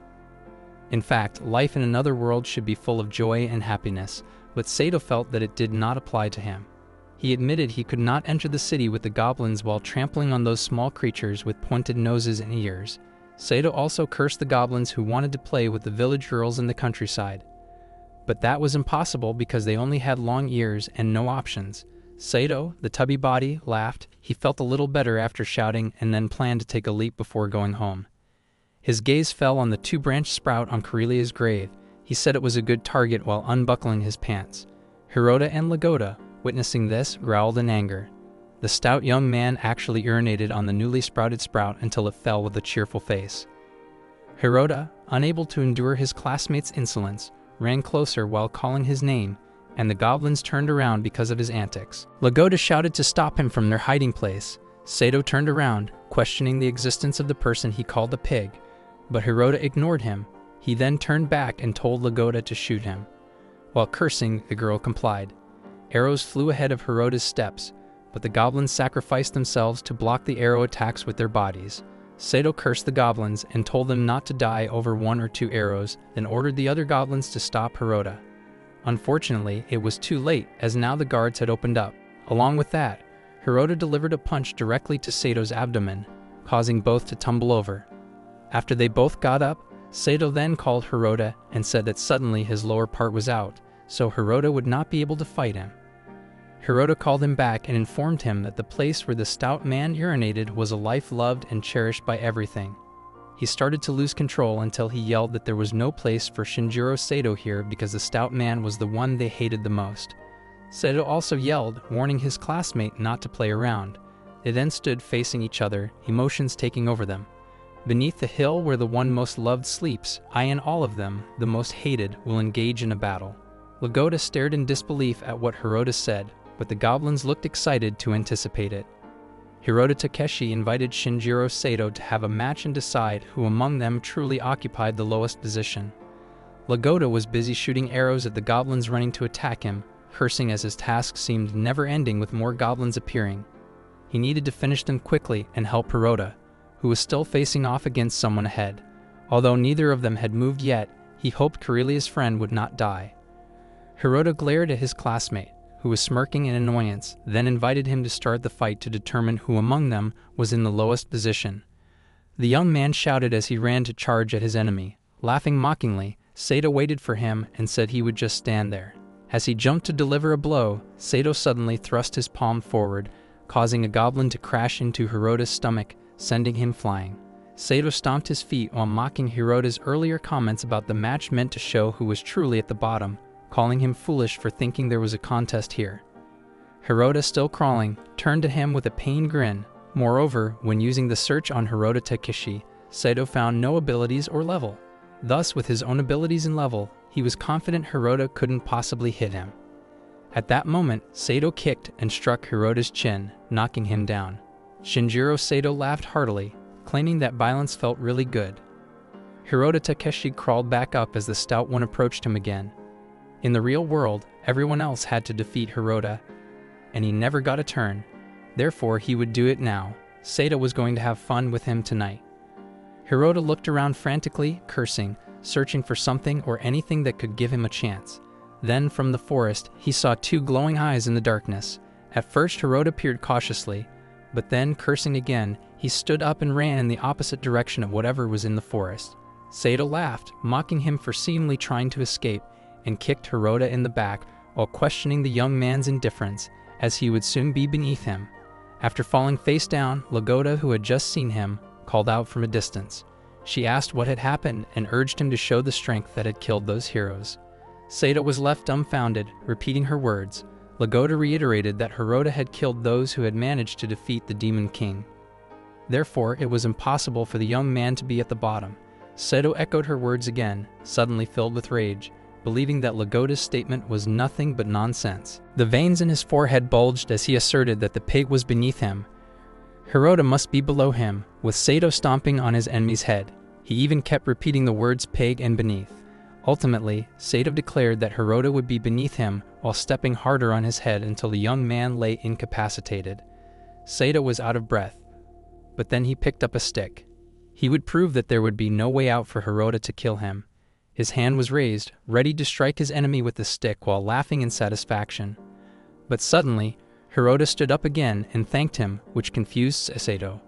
In fact, life in another world should be full of joy and happiness, but Sato felt that it did not apply to him. He admitted he could not enter the city with the goblins while trampling on those small creatures with pointed noses and ears. Sato also cursed the goblins who wanted to play with the village girls in the countryside. But that was impossible because they only had long ears and no options. Sato, the tubby body, laughed. He felt a little better after shouting and then planned to take a leap before going home. His gaze fell on the 2-branched sprout on Carelia's grave. He said it was a good target while unbuckling his pants. Hirota and Lagoda, witnessing this, growled in anger. The stout young man actually urinated on the newly sprouted sprout until it fell with a cheerful face. Hirota, unable to endure his classmates' insolence, ran closer while calling his name, and the goblins turned around because of his antics. Lagoda shouted to stop him from their hiding place. Sato turned around, questioning the existence of the person he called a pig, but Hirota ignored him. He then turned back and told Lagoda to shoot him. While cursing, the girl complied. Arrows flew ahead of Hirota's steps, but the goblins sacrificed themselves to block the arrow attacks with their bodies. Sato cursed the goblins and told them not to die over 1 or 2 arrows, then ordered the other goblins to stop Hirota. Unfortunately, it was too late, as now the guards had opened up. Along with that, Hirota delivered a punch directly to Sato's abdomen, causing both to tumble over. After they both got up, Sato then called Hirota and said that suddenly his lower part was out, so Hirota would not be able to fight him. Hirota called him back and informed him that the place where the stout man urinated was a life loved and cherished by everything. He started to lose control until he yelled that there was no place for Shinjiro Sato here because the stout man was the one they hated the most. Sato also yelled, warning his classmate not to play around. They then stood facing each other, emotions taking over them. Beneath the hill where the one most loved sleeps, I and all of them, the most hated, will engage in a battle. Lagoda stared in disbelief at what Hirota said, but the goblins looked excited to anticipate it. Hirota Takeshi invited Shinjiro Sato to have a match and decide who among them truly occupied the lowest position. Lagoda was busy shooting arrows at the goblins running to attack him, cursing as his task seemed never-ending with more goblins appearing. He needed to finish them quickly and help Hirota, who was still facing off against someone ahead. Although neither of them had moved yet, he hoped Kirilia's friend would not die. Hirota glared at his classmate, who was smirking in annoyance, then invited him to start the fight to determine who among them was in the lowest position. The young man shouted as he ran to charge at his enemy. Laughing mockingly, Sato waited for him and said he would just stand there. As he jumped to deliver a blow, Sato suddenly thrust his palm forward, causing a goblin to crash into Hirota's stomach, sending him flying. Sato stomped his feet while mocking Hirota's earlier comments about the match meant to show who was truly at the bottom, calling him foolish for thinking there was a contest here. Hirota, still crawling, turned to him with a pained grin. Moreover, when using the search on Hirota Takeshi, Sato found no abilities or level. Thus, with his own abilities and level, he was confident Hirota couldn't possibly hit him. At that moment, Sato kicked and struck Hirota's chin, knocking him down. Shinjiro Sato laughed heartily, claiming that violence felt really good. Hirota Takeshi crawled back up as the stout one approached him again. In the real world, everyone else had to defeat Hirota, and he never got a turn. Therefore, he would do it now. Sato was going to have fun with him tonight. Hirota looked around frantically, cursing, searching for something or anything that could give him a chance. Then, from the forest, he saw 2 glowing eyes in the darkness. At first, Hirota peered cautiously, but then, cursing again, he stood up and ran in the opposite direction of whatever was in the forest. Sato laughed, mocking him for seemingly trying to escape, and kicked Hirota in the back while questioning the young man's indifference, as he would soon be beneath him. After falling face down, Lagoda, who had just seen him, called out from a distance. She asked what had happened and urged him to show the strength that had killed those heroes. Sato was left dumbfounded, repeating her words. Lagoda reiterated that Hirota had killed those who had managed to defeat the Demon King. Therefore, it was impossible for the young man to be at the bottom. Sato echoed her words again, suddenly filled with rage, believing that Lagoda's statement was nothing but nonsense. The veins in his forehead bulged as he asserted that the pig was beneath him. Hirota must be below him, with Sato stomping on his enemy's head. He even kept repeating the words pig and beneath. Ultimately, Sato declared that Hirota would be beneath him while stepping harder on his head until the young man lay incapacitated. Sato was out of breath, but then he picked up a stick. He would prove that there would be no way out for Hirota to kill him. His hand was raised, ready to strike his enemy with the stick while laughing in satisfaction. But suddenly, Hirota stood up again and thanked him, which confused Sato.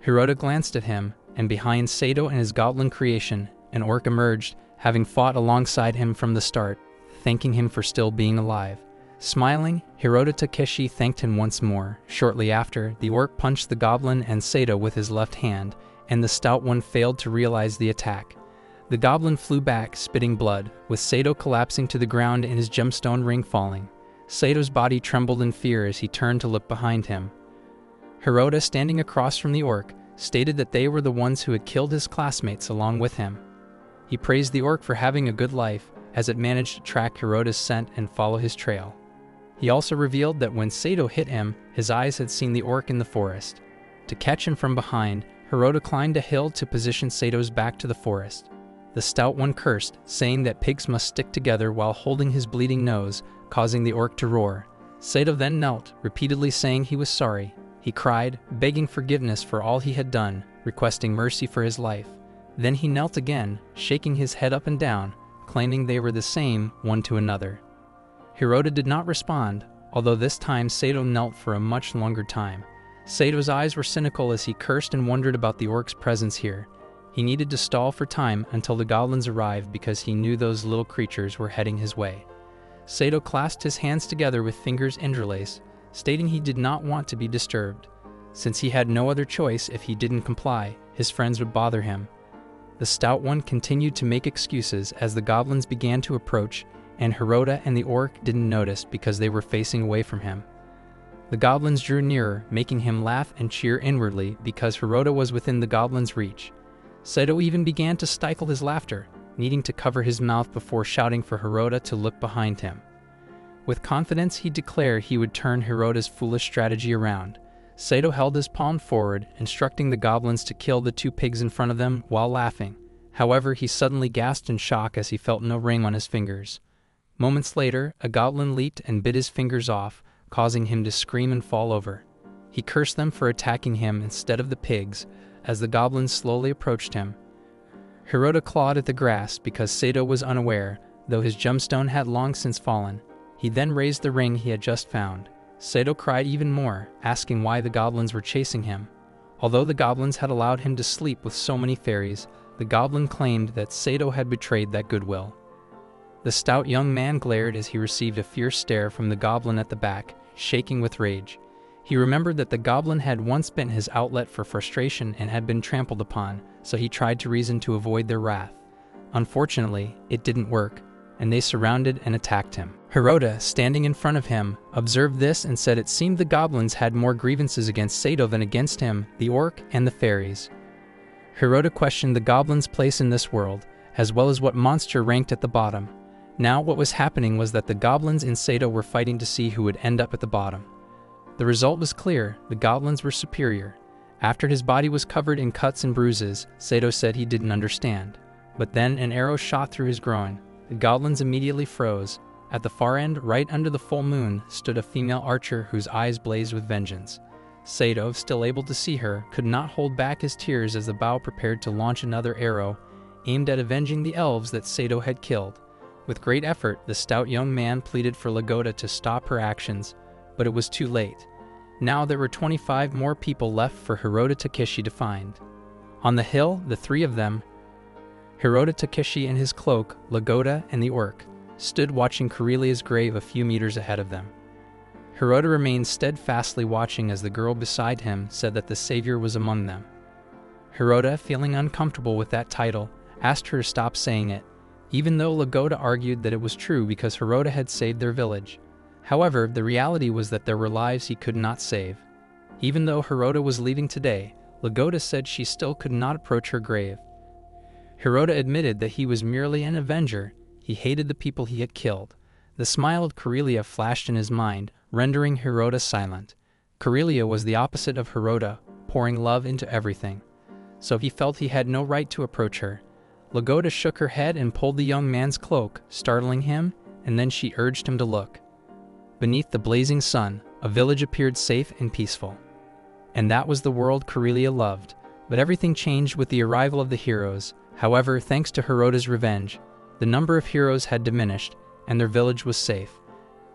Hirota glanced at him, and behind Sato and his goblin creation, an orc emerged, having fought alongside him from the start, thanking him for still being alive. Smiling, Hirota Takeshi thanked him once more. Shortly after, the orc punched the goblin and Sato with his left hand, and the stout one failed to realize the attack. The goblin flew back, spitting blood, with Sato collapsing to the ground and his gemstone ring falling. Sato's body trembled in fear as he turned to look behind him. Hirota, standing across from the orc, stated that they were the ones who had killed his classmates along with him. He praised the orc for having a good life, as it managed to track Hirota's scent and follow his trail. He also revealed that when Sato hit him, his eyes had seen the orc in the forest. To catch him from behind, Hirota climbed a hill to position Sato's back to the forest. The stout one cursed, saying that pigs must stick together while holding his bleeding nose, causing the orc to roar. Sato then knelt, repeatedly saying he was sorry. He cried, begging forgiveness for all he had done, requesting mercy for his life. Then he knelt again, shaking his head up and down, claiming they were the same one to another. Hirota did not respond, although this time Sato knelt for a much longer time. Sato's eyes were cynical as he cursed and wondered about the orc's presence here. He needed to stall for time until the goblins arrived because he knew those little creatures were heading his way. Sato clasped his hands together with fingers interlaced, stating he did not want to be disturbed. Since he had no other choice, if he didn't comply, his friends would bother him. The stout one continued to make excuses as the goblins began to approach, and Hirota and the orc didn't notice because they were facing away from him. The goblins drew nearer, making him laugh and cheer inwardly because Hirota was within the goblins' reach. Sato even began to stifle his laughter, needing to cover his mouth before shouting for Hirota to look behind him. With confidence, he declared he would turn Hirota's foolish strategy around. Sato held his palm forward, instructing the goblins to kill the 2 pigs in front of them while laughing. However, he suddenly gasped in shock as he felt no ring on his fingers. Moments later, a goblin leaped and bit his fingers off, causing him to scream and fall over. He cursed them for attacking him instead of the pigs, as the goblins slowly approached him. Hirota clawed at the grass because Sato was unaware, though his gemstone had long since fallen. He then raised the ring he had just found. Sato cried even more, asking why the goblins were chasing him. Although the goblins had allowed him to sleep with so many fairies, the goblin claimed that Sato had betrayed that goodwill. The stout young man glared as he received a fierce stare from the goblin at the back, shaking with rage. He remembered that the goblin had once been his outlet for frustration and had been trampled upon, so he tried to reason to avoid their wrath. Unfortunately, it didn't work, and they surrounded and attacked him. Hirota, standing in front of him, observed this and said it seemed the goblins had more grievances against Sato than against him, the orc, and the fairies. Hirota questioned the goblins' place in this world, as well as what monster ranked at the bottom. Now what was happening was that the goblins and Sato were fighting to see who would end up at the bottom. The result was clear, the goblins were superior. After his body was covered in cuts and bruises, Sato said he didn't understand. But then an arrow shot through his groin. The goblins immediately froze. At the far end, right under the full moon, stood a female archer whose eyes blazed with vengeance. Sato, still able to see her, could not hold back his tears as the bow prepared to launch another arrow, aimed at avenging the elves that Sato had killed. With great effort, the stout young man pleaded for Lagota to stop her actions, but it was too late. Now there were 25 more people left for Hirota Takeshi to find. On the hill, the 3 of them, Hirota Takeshi in his cloak, Lagota, and the orc, stood watching Corelia's grave a few meters ahead of them. Hirota remained steadfastly watching as the girl beside him said that the savior was among them. Hirota, feeling uncomfortable with that title, asked her to stop saying it, even though Lagota argued that it was true because Hirota had saved their village. However, the reality was that there were lives he could not save. Even though Hirota was leaving today, Lagota said she still could not approach her grave. Hirota admitted that he was merely an avenger. He hated the people he had killed. The smile of Corelia flashed in his mind, rendering Hirota silent. Corelia was the opposite of Hirota, pouring love into everything. So he felt he had no right to approach her. Lagota shook her head and pulled the young man's cloak, startling him, and then she urged him to look. Beneath the blazing sun, a village appeared safe and peaceful. And that was the world Corelia loved. But everything changed with the arrival of the heroes. However, thanks to Hirota's revenge, the number of heroes had diminished, and their village was safe.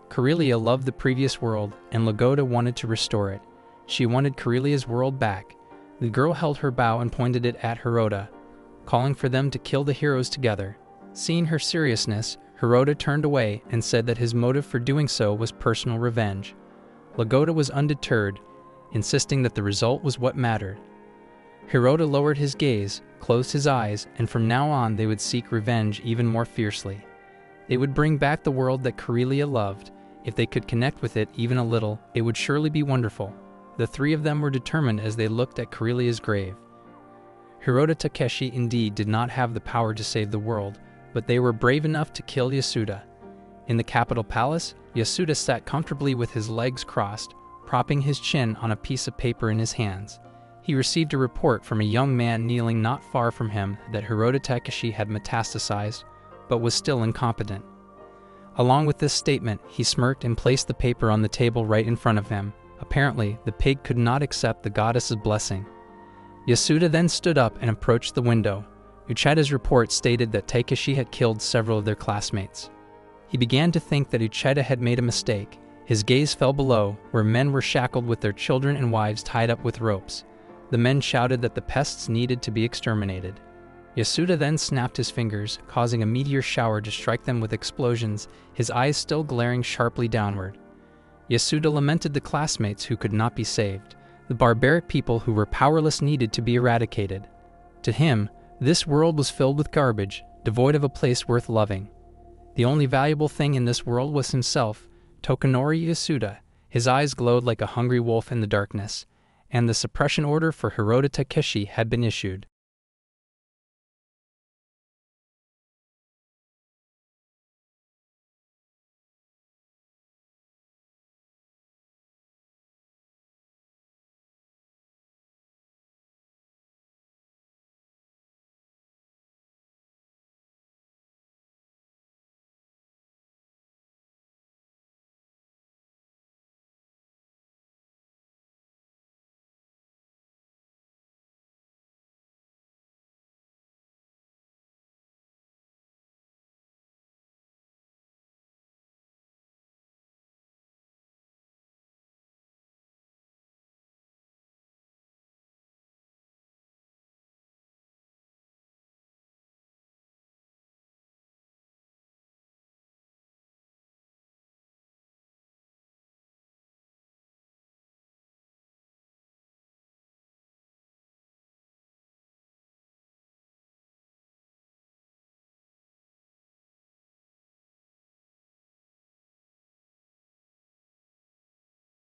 Corelia loved the previous world, and Lagota wanted to restore it. She wanted Corelia's world back. The girl held her bow and pointed it at Hirota, calling for them to kill the heroes together. Seeing her seriousness, Hirota turned away and said that his motive for doing so was personal revenge. Lagota was undeterred, insisting that the result was what mattered. Hirota lowered his gaze, closed his eyes, and from now on they would seek revenge even more fiercely. They would bring back the world that Corelia loved. If they could connect with it even a little, it would surely be wonderful. The 3 of them were determined as they looked at Corelia's grave. Hirota Takeshi indeed did not have the power to save the world, but they were brave enough to kill Yasuda. In the capital palace, Yasuda sat comfortably with his legs crossed, propping his chin on a piece of paper in his hands. he received a report from a young man kneeling not far from him that Hirota Takeshi had metastasized, but was still incompetent. Along with this statement, he smirked and placed the paper on the table right in front of him. Apparently, the pig could not accept the goddess's blessing. Yasuda then stood up and approached the window. Uchida's report stated that Takeshi had killed several of their classmates. He began to think that Uchida had made a mistake. His gaze fell below, where men were shackled with their children and wives tied up with ropes. The men shouted that the pests needed to be exterminated. Yasuda then snapped his fingers, causing a meteor shower to strike them with explosions, his eyes still glaring sharply downward. Yasuda lamented the classmates who could not be saved. The barbaric people who were powerless needed to be eradicated. To him, this world was filled with garbage, devoid of a place worth loving. The only valuable thing in this world was himself, Tokunori Yasuda. His eyes glowed like a hungry wolf in the darkness, and the suppression order for Hirota Takeshi had been issued.